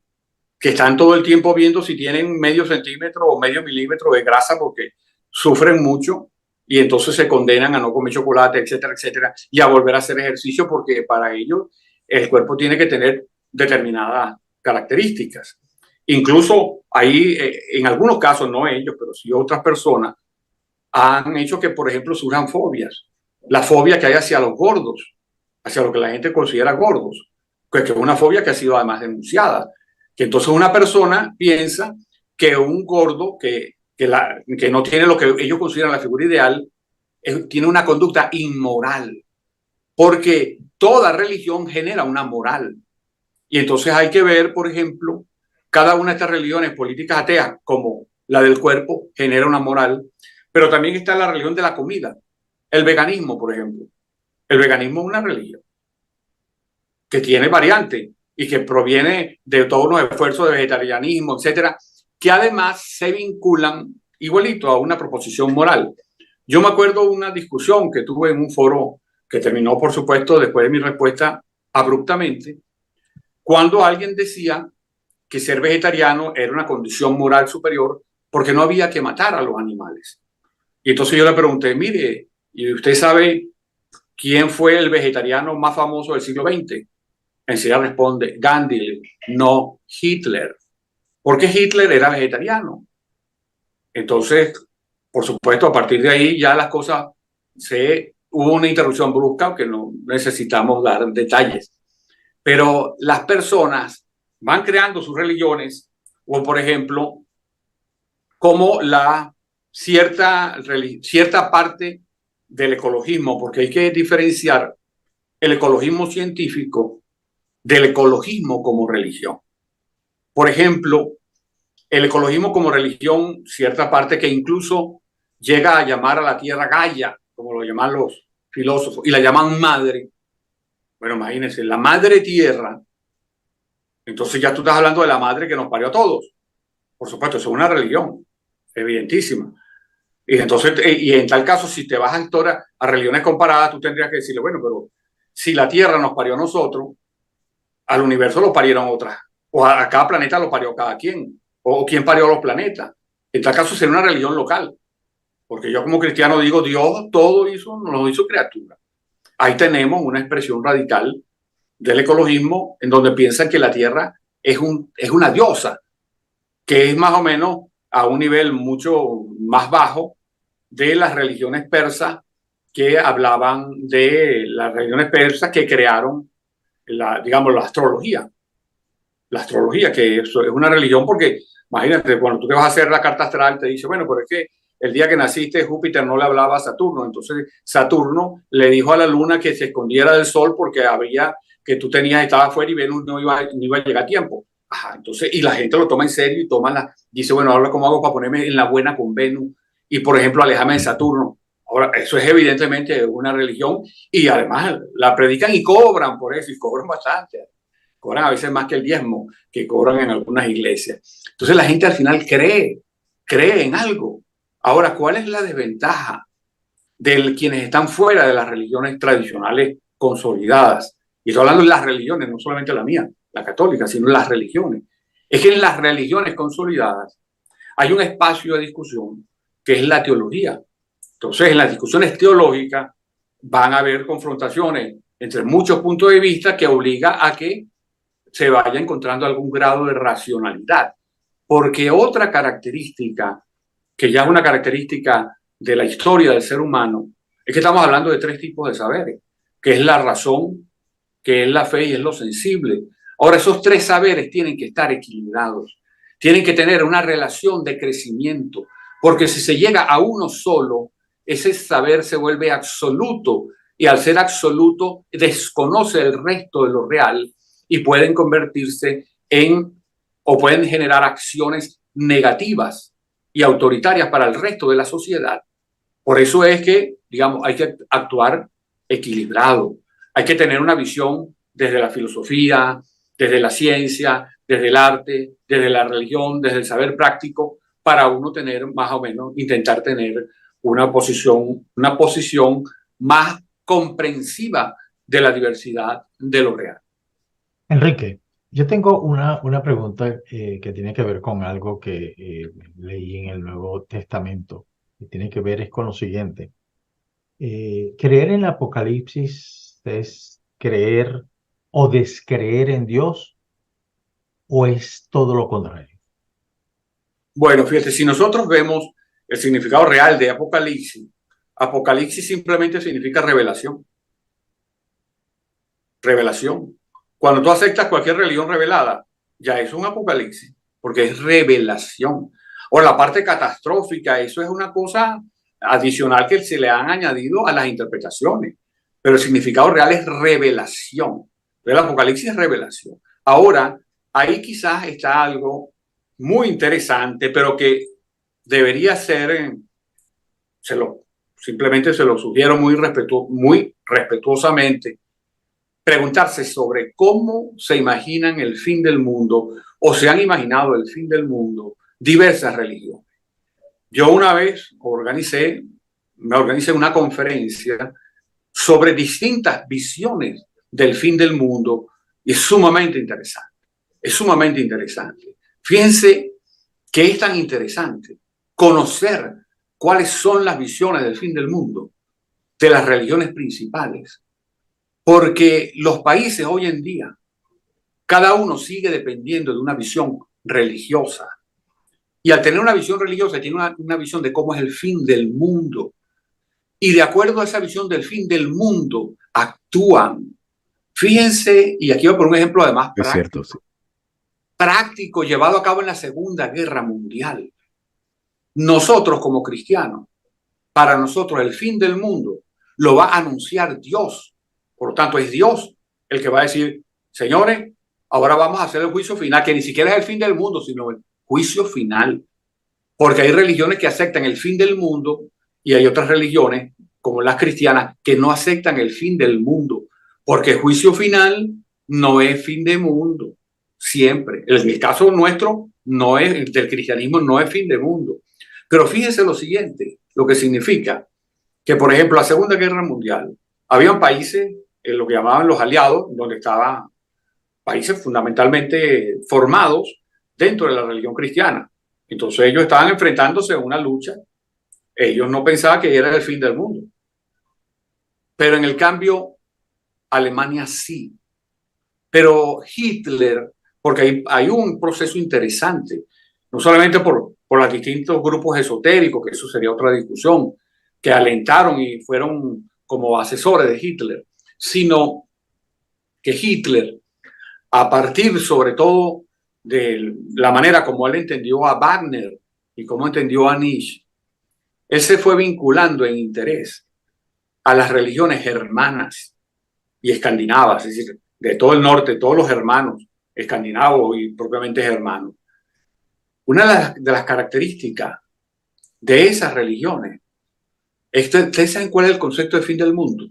que están todo el tiempo viendo si tienen medio centímetro o medio milímetro de grasa porque sufren mucho y entonces se condenan a no comer chocolate, etcétera, etcétera, y a volver a hacer ejercicio porque para ellos el cuerpo tiene que tener determinadas características. Incluso ahí, en algunos casos, no ellos, pero sí otras personas, han hecho que, por ejemplo, surjan fobias. La fobia que hay hacia los gordos, hacia lo que la gente considera gordos, que es una fobia que ha sido además denunciada. Que entonces una persona piensa que un gordo que no tiene lo que ellos consideran la figura ideal, tiene una conducta inmoral, porque toda religión genera una moral. Y entonces hay que ver, por ejemplo, cada una de estas religiones políticas ateas, como la del cuerpo, genera una moral, pero también está la religión de la comida. El veganismo, por ejemplo. El veganismo es una religión que tiene variantes y que proviene de todos los esfuerzos de vegetarianismo, etcétera, que además se vinculan igualito a una proposición moral. Yo me acuerdo de una discusión que tuve en un foro que terminó, por supuesto, después de mi respuesta abruptamente, cuando alguien decía que ser vegetariano era una condición moral superior porque no había que matar a los animales. Y entonces yo le pregunté, mire, ¿y usted sabe quién fue el vegetariano más famoso del siglo XX? Enseguida responde Gandhi, no Hitler. Porque Hitler era vegetariano. Entonces, por supuesto, a partir de ahí ya las cosas hubo una interrupción brusca, aunque no necesitamos dar detalles. Pero las personas van creando sus religiones, o por ejemplo, como la cierta parte del ecologismo, porque hay que diferenciar el ecologismo científico del ecologismo como religión. Por ejemplo, el ecologismo como religión, cierta parte que incluso llega a llamar a la tierra Gaia, como lo llaman los filósofos, y la llaman madre. Bueno, imagínense, la madre tierra. Entonces ya tú estás hablando de la madre que nos parió a todos. Por supuesto, eso es una religión, evidentísima. Y entonces, y en tal caso, si te vas a religiones comparadas, tú tendrías que decirle, bueno, pero si la tierra nos parió a nosotros, al universo lo parieron otras, o a cada planeta lo parió cada quien, o quién parió a los planetas. En tal caso sería una religión local, porque yo como cristiano digo, Dios todo nos hizo criatura. Ahí tenemos una expresión radical del ecologismo en donde piensan que la tierra es una diosa, que es más o menos a un nivel mucho más bajo de las religiones persas que hablaban de las religiones persas que crearon digamos, la astrología. La astrología, que es una religión porque Imagínate, cuando tú te vas a hacer la carta astral, te dice, bueno, pero es que el día que naciste Júpiter no le hablaba a Saturno, entonces Saturno le dijo a la luna que se escondiera del sol porque había que tú tenías, estaba afuera y Venus no iba a llegar a tiempo. Ajá, entonces, y la gente lo toma en serio y dice, bueno, ahora cómo hago para ponerme en la buena con Venus y, por ejemplo, alejarme de Saturno. Ahora, eso es evidentemente una religión y además la predican y cobran por eso, y cobran bastante. Cobran a veces más que el diezmo que cobran en algunas iglesias. Entonces la gente al final cree en algo. Ahora, ¿cuál es la desventaja de quienes están fuera de las religiones tradicionales consolidadas? Y estoy hablando de las religiones, no solamente la mía, la católica, sino las religiones. Es que en las religiones consolidadas hay un espacio de discusión que es la teología. Entonces, en las discusiones teológicas van a haber confrontaciones entre muchos puntos de vista que obliga a que se vaya encontrando algún grado de racionalidad. Porque otra característica, que ya es una característica de la historia del ser humano, es que estamos hablando de tres tipos de saberes, que es la razón, que es la fe y es lo sensible. Ahora, esos tres saberes tienen que estar equilibrados, tienen que tener una relación de crecimiento, porque si se llega a uno solo, ese saber se vuelve absoluto y al ser absoluto desconoce el resto de lo real y pueden convertirse o pueden generar acciones negativas y autoritarias para el resto de la sociedad. Por eso es que, digamos, hay que actuar equilibrado, hay que tener una visión desde la filosofía, desde la ciencia, desde el arte, desde la religión, desde el saber práctico, para uno tener más o menos, intentar tener una posición más comprensiva de la diversidad de lo real. Enrique, yo tengo una pregunta que tiene que ver con algo que leí en el Nuevo Testamento, que tiene que ver con lo siguiente. ¿Creer en el Apocalipsis es creer o descreer en Dios o es todo lo contrario? Bueno, fíjate, si nosotros vemos el significado real de Apocalipsis, Apocalipsis simplemente significa revelación. Revelación. Cuando tú aceptas cualquier religión revelada, ya es un apocalipsis, porque es revelación. O la parte catastrófica, eso es una cosa adicional que se le han añadido a las interpretaciones. Pero el significado real es revelación. El apocalipsis es revelación. Ahora, ahí quizás está algo muy interesante, pero que debería ser, simplemente se lo sugiero muy respetuosamente, preguntarse sobre cómo se imaginan el fin del mundo o se han imaginado el fin del mundo diversas religiones. Yo una vez me organicé una conferencia sobre distintas visiones del fin del mundo y es sumamente interesante. Es sumamente interesante. Fíjense que es tan interesante conocer cuáles son las visiones del fin del mundo de las religiones principales. Porque los países hoy en día, cada uno sigue dependiendo de una visión religiosa. Y al tener una visión religiosa, tiene una visión de cómo es el fin del mundo. Y de acuerdo a esa visión del fin del mundo, actúan. Fíjense, y aquí voy a poner un ejemplo además práctico. Es cierto, sí. Práctico, llevado a cabo en la Segunda Guerra Mundial. Nosotros como cristianos, para nosotros el fin del mundo lo va a anunciar Dios. Por lo tanto, es Dios el que va a decir, señores, ahora vamos a hacer el juicio final, que ni siquiera es el fin del mundo, sino el juicio final. Porque hay religiones que aceptan el fin del mundo y hay otras religiones, como las cristianas, que no aceptan el fin del mundo. Porque el juicio final no es fin del mundo, siempre. En el caso nuestro, del cristianismo, no es fin del mundo. Pero fíjense lo siguiente, lo que significa que, por ejemplo, la Segunda Guerra Mundial, habían países, lo que llamaban los aliados, donde estaban países fundamentalmente formados dentro de la religión cristiana. Entonces ellos estaban enfrentándose a una lucha. Ellos no pensaban que era el fin del mundo. Pero en el cambio, Alemania sí. Pero Hitler, porque hay un proceso interesante, no solamente por los distintos grupos esotéricos, que eso sería otra discusión, que alentaron y fueron como asesores de Hitler, sino que Hitler, a partir sobre todo de la manera como él entendió a Wagner y cómo entendió a Nietzsche, él se fue vinculando en interés a las religiones germanas y escandinavas, es decir, de todo el norte, todos los hermanos, escandinavos y propiamente germanos. Una de las características de esas religiones, ¿ustedes saben cuál es el concepto de fin del mundo?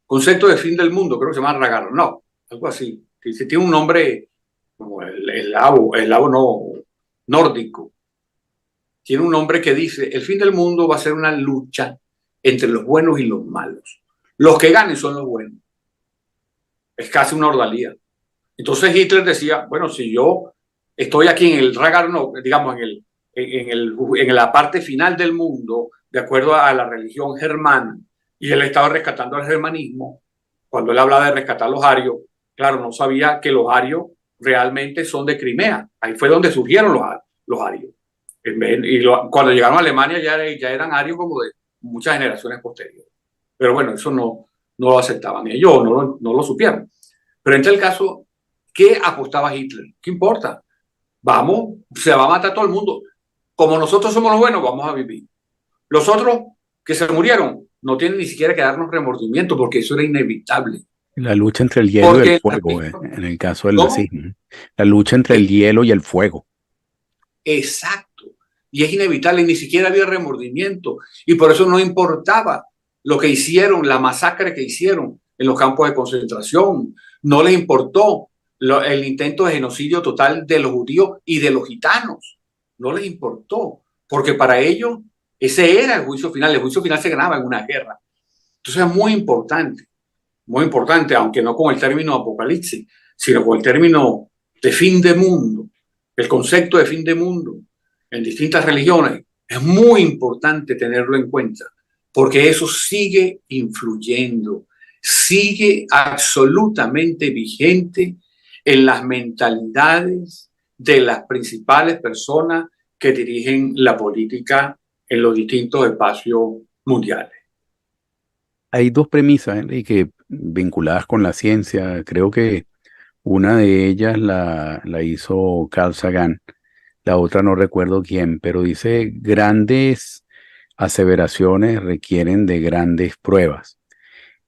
Concepto de fin del mundo, creo que se llama Ragnarok, algo así. Tiene un nombre como el eslavo no, nórdico. Tiene un nombre que dice, el fin del mundo va a ser una lucha entre los buenos y los malos. Los que ganen son los buenos. Es casi una ordalía. Entonces Hitler decía, bueno, si yo estoy aquí en el Ragnarok, digamos, en la parte final del mundo, de acuerdo a la religión germana, y él estaba rescatando al germanismo, cuando él hablaba de rescatar a los arios, claro, no sabía que los arios realmente son de Crimea. Ahí fue donde surgieron los arios. Y cuando llegaron a Alemania ya eran arios como de muchas generaciones posteriores. Pero bueno, eso no lo aceptaban ellos, no lo supieron. Pero en tal caso, ¿qué apostaba Hitler? ¿Qué importa? Vamos, se va a matar todo el mundo. Como nosotros somos los buenos, vamos a vivir. Los otros que se murieron no tienen ni siquiera que darnos remordimiento porque eso era inevitable. La lucha entre el hielo y el fuego, en el caso del nazismo. La lucha entre el hielo y el fuego. Exacto. Y es inevitable, y ni siquiera había remordimiento. Y por eso no importaba lo que hicieron, la masacre que hicieron en los campos de concentración. No les importó el intento de genocidio total de los judíos y de los gitanos. No les importó, porque para ellos ese era el juicio final. El juicio final se ganaba en una guerra. Entonces es muy importante, aunque no con el término apocalipsis, sino con el término de fin de mundo, el concepto de fin de mundo en distintas religiones. Es muy importante tenerlo en cuenta, porque eso sigue influyendo, sigue absolutamente vigente en las mentalidades de las principales personas que dirigen la política en los distintos espacios mundiales. Hay dos premisas, Enrique, vinculadas con la ciencia. Creo que una de ellas la hizo Carl Sagan, la otra no recuerdo quién, pero dice grandes aseveraciones requieren de grandes pruebas.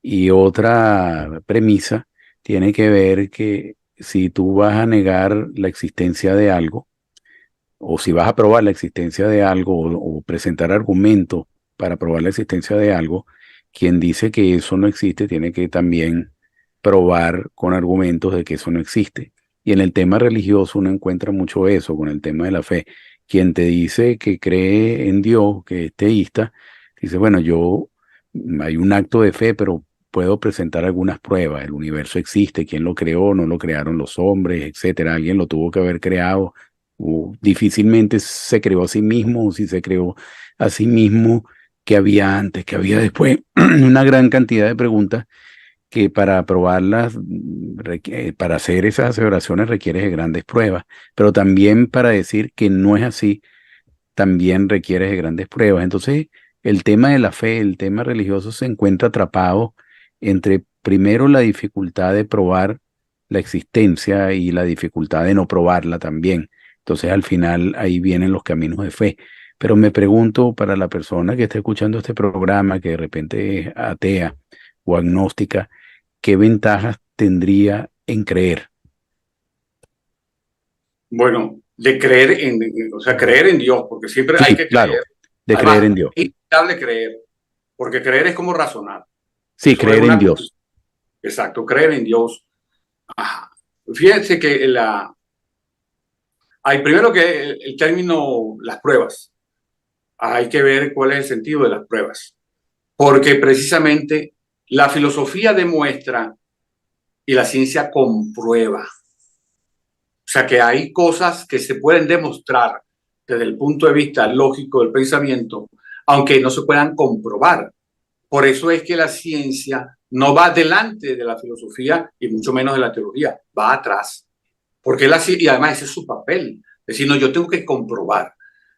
Y otra premisa tiene que ver que si tú vas a negar la existencia de algo, o si vas a probar la existencia de algo, o presentar argumentos para probar la existencia de algo, quien dice que eso no existe tiene que también probar con argumentos de que eso no existe. Y en el tema religioso uno encuentra mucho eso, con el tema de la fe. Quien te dice que cree en Dios, que es teísta, dice, bueno, hay un acto de fe, pero puedo presentar algunas pruebas. El universo existe, quién lo creó, no lo crearon los hombres, etcétera. Alguien lo tuvo que haber creado. Difícilmente se creó a sí mismo, o si se creó a sí mismo, que había antes, que había después. Una gran cantidad de preguntas que para probarlas, para hacer esas aseveraciones requieres de grandes pruebas, pero también para decir que no es así, también requieres de grandes pruebas. Entonces, el tema de la fe, el tema religioso se encuentra atrapado entre, primero, la dificultad de probar la existencia y la dificultad de no probarla también. Entonces, al final, ahí vienen los caminos de fe. Pero me pregunto, para la persona que está escuchando este programa, que de repente es atea o agnóstica, ¿qué ventajas tendría en creer? Bueno, de creer creer en Dios, porque siempre hay que claro, creer. De Además, creer en Dios. es inevitable creer, porque creer es como razonar. Sí, Eso creer en Dios. Exacto, creer en Dios. Ajá. Fíjense que hay primero que el término, las pruebas. Hay que ver cuál es el sentido de las pruebas, porque precisamente la filosofía demuestra y la ciencia comprueba. O sea que hay cosas que se pueden demostrar desde el punto de vista lógico del pensamiento, aunque no se puedan comprobar. Por eso es que la ciencia no va delante de la filosofía y mucho menos de la teoría, va atrás. Porque y además ese es su papel. Es decir, no, yo tengo que comprobar.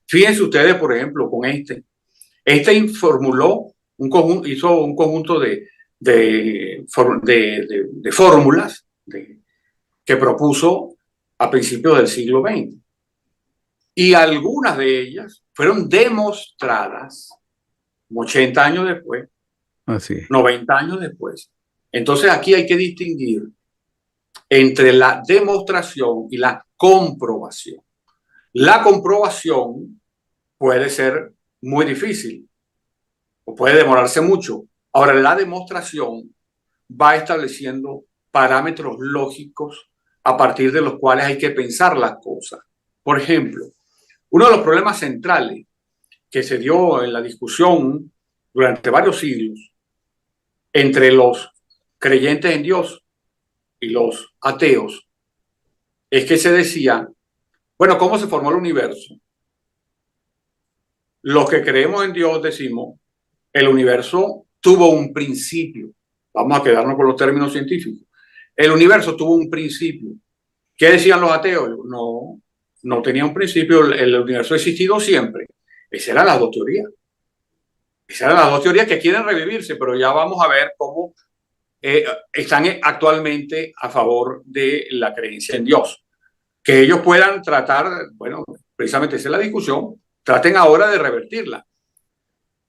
Fíjense ustedes, por ejemplo, con formuló hizo un conjunto de fórmulas que propuso a principios del siglo XX. Y algunas de ellas fueron demostradas 80 años después, Así. 90 años después. Entonces aquí hay que distinguir entre la demostración y la comprobación. La comprobación puede ser muy difícil o puede demorarse mucho. Ahora, la demostración va estableciendo parámetros lógicos a partir de los cuales hay que pensar las cosas. Por ejemplo, uno de los problemas centrales que se dio en la discusión durante varios siglos entre los creyentes en Dios y los ateos es que se decía, bueno, ¿cómo se formó el universo? Los que creemos en Dios decimos, el universo tuvo un principio. Vamos a quedarnos con los términos científicos. El universo tuvo un principio. ¿Qué decían los ateos? No tenía un principio, el universo ha existido siempre. Esas eran las dos teorías. Esas eran las dos teorías que quieren revivirse, pero ya vamos a ver cómo están actualmente a favor de la creencia en Dios. Que ellos puedan tratar, bueno, precisamente esa es la discusión, traten ahora de revertirla.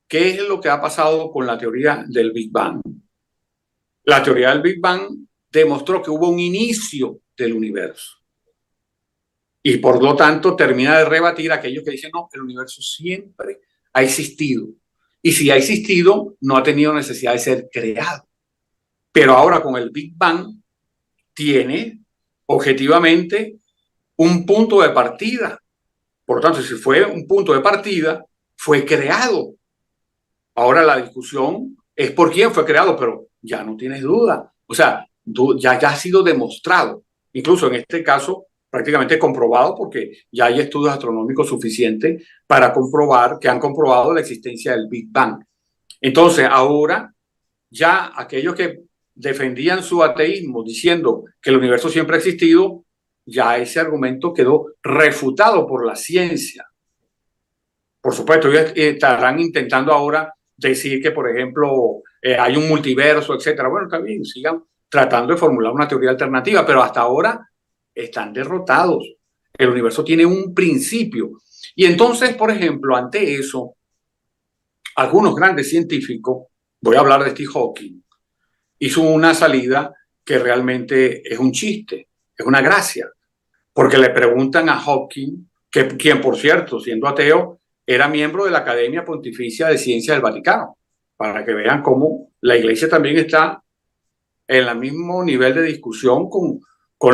¿Qué es lo que ha pasado con la teoría del Big Bang? La teoría del Big Bang demostró que hubo un inicio del universo. Y por lo tanto termina de rebatir a aquellos que dicen, no, el universo siempre ha existido. Y si ha existido, no ha tenido necesidad de ser creado. Pero ahora con el Big Bang tiene objetivamente un punto de partida. Por lo tanto, si fue un punto de partida, fue creado. Ahora la discusión es por quién fue creado, pero ya no tienes duda. O sea, ya ha sido demostrado. Incluso en este caso, prácticamente comprobado, porque ya hay estudios astronómicos suficientes para comprobar que han comprobado la existencia del Big Bang. Entonces, ahora ya aquellos que defendían su ateísmo diciendo que el universo siempre ha existido, ya ese argumento quedó refutado por la ciencia. Por supuesto, ellos estarán intentando ahora decir que, por ejemplo, hay un multiverso, etcétera. Bueno, también sigan tratando de formular una teoría alternativa, pero hasta ahora están derrotados. El universo tiene un principio. Y entonces, por ejemplo, ante eso, algunos grandes científicos, voy a hablar de Stephen Hawking, hizo una salida que realmente es un chiste, es una gracia, porque le preguntan a Hawking, quien por cierto, siendo ateo, era miembro de la Academia Pontificia de Ciencias del Vaticano, para que vean cómo la Iglesia también está en el mismo nivel de discusión con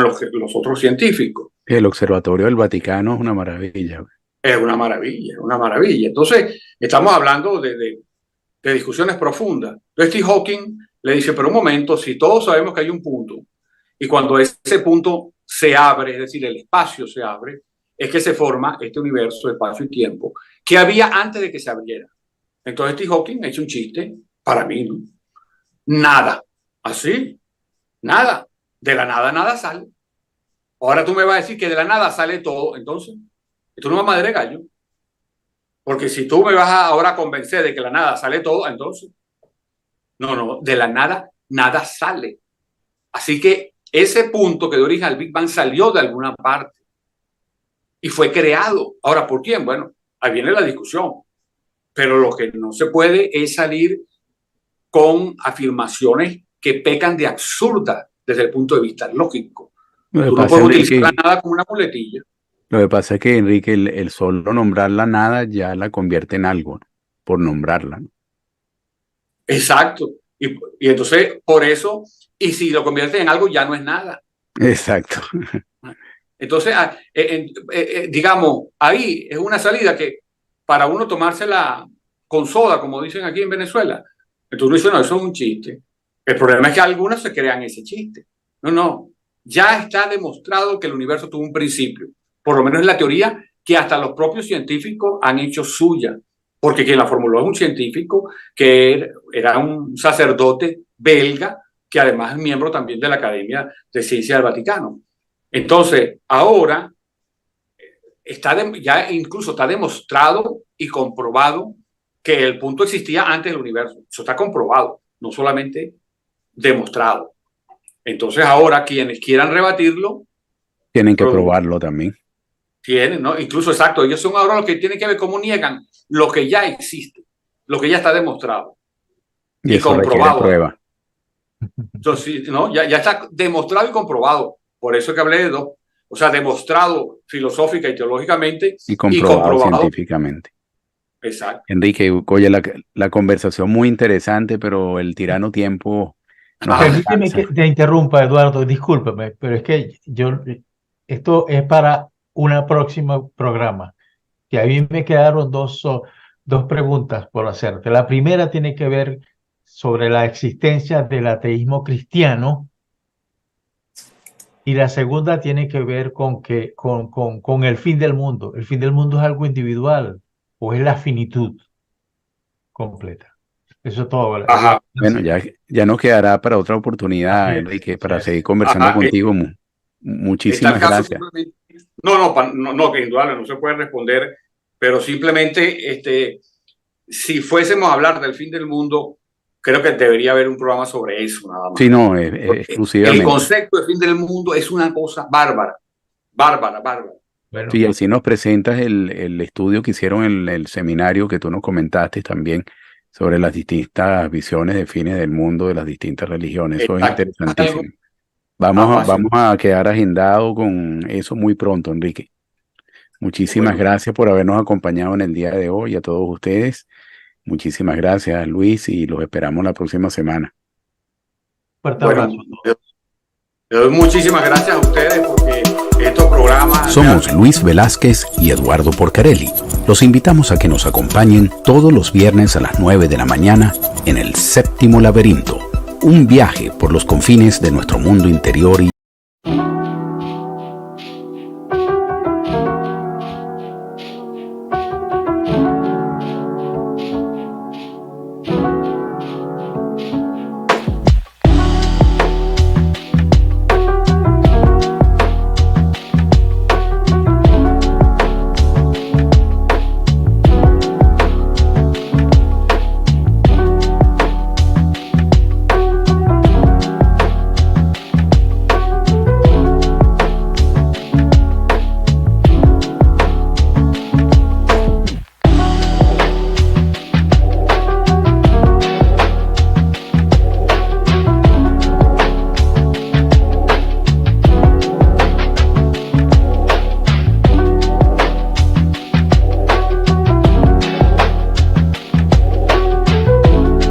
los otros científicos. El Observatorio del Vaticano es una maravilla. Es una maravilla, es una maravilla. Entonces, estamos hablando de discusiones profundas. Entonces, Steve Hawking le dice, pero un momento, si todos sabemos que hay un punto, y cuando ese punto se abre, es decir, el espacio se abre, es que se forma este universo, espacio y tiempo, que había antes de que se abriera. Entonces Steve Hawking hizo un chiste, para mí, ¿no? Nada, así, nada, de la nada nada sale. Ahora tú me vas a decir que de la nada sale todo, entonces, esto no es madre de gallo. Porque si tú me vas ahora a convencer de que la nada sale todo, entonces, no, de la nada nada sale. Así que ese punto que dio origen al Big Bang salió de alguna parte y fue creado. Ahora, ¿por quién? Bueno, ahí viene la discusión. Pero lo que no se puede es salir con afirmaciones que pecan de absurdas desde el punto de vista lógico. Tú no puedes utilizar la nada como una muletilla. Lo que pasa es que, Enrique, el solo nombrar la nada ya la convierte en algo, ¿no? Por nombrarla, ¿no? Exacto. Y entonces, por eso, y si lo convierte en algo, ya no es nada. Exacto. Entonces, digamos, ahí es una salida que para uno tomársela con soda, como dicen aquí en Venezuela, entonces uno dice, no, eso es un chiste. El problema es que algunos se crean ese chiste. No, ya está demostrado que el universo tuvo un principio. Por lo menos es la teoría que hasta los propios científicos han hecho suya, porque quien la formuló es un científico que era un sacerdote belga, que además es miembro también de la Academia de Ciencias del Vaticano. Entonces, ahora ya incluso está demostrado y comprobado que el punto existía antes del universo. Eso está comprobado, no solamente demostrado. Entonces, ahora quienes quieran rebatirlo, Tienen que probarlo también. Tienen, ¿no? Incluso, exacto, ellos son ahora los que tienen que ver cómo niegan lo que ya existe, lo que ya está demostrado Y eso comprobado. prueba. Entonces, ¿no? Ya está demostrado y comprobado. Por eso que hablé de dos. O sea, demostrado filosófica y teológicamente Y comprobado científicamente. Exacto. Enrique, oye, la conversación muy interesante, pero el tirano tiempo nos Permíteme alcanza. que te interrumpa, Eduardo, discúlpeme, pero es que esto es para un próximo programa, que a mí me quedaron dos preguntas por hacerte. La primera tiene que ver sobre la existencia del ateísmo cristiano y la segunda tiene que ver con el fin del mundo. ¿El fin del mundo es algo individual o es la finitud completa? Eso es todo. Ajá. Bueno, ya nos quedará para otra oportunidad, Enrique, para seguir conversando contigo. Muchísimas gracias. No, que indudable no se puede responder, pero simplemente si fuésemos a hablar del fin del mundo, creo que debería haber un programa sobre eso, nada más. Sí, no, exclusivamente. El concepto de fin del mundo es una cosa bárbara. Bueno, Sí, así nos presentas el estudio que hicieron en el seminario que tú nos comentaste también sobre las distintas visiones de fines del mundo de las distintas religiones. Eso es interesantísimo. Vamos a quedar agendado con eso muy pronto, Enrique. Muchísimas gracias por habernos acompañado en el día de hoy, a todos ustedes. Muchísimas gracias, Luis, y los esperamos la próxima semana. fuerte abrazo. Le doy muchísimas gracias a ustedes porque estos programas... Somos Luis Velázquez y Eduardo Porcarelli. Los invitamos a que nos acompañen todos los viernes a las 9 de la mañana en el Séptimo Laberinto, un viaje por los confines de nuestro mundo interior y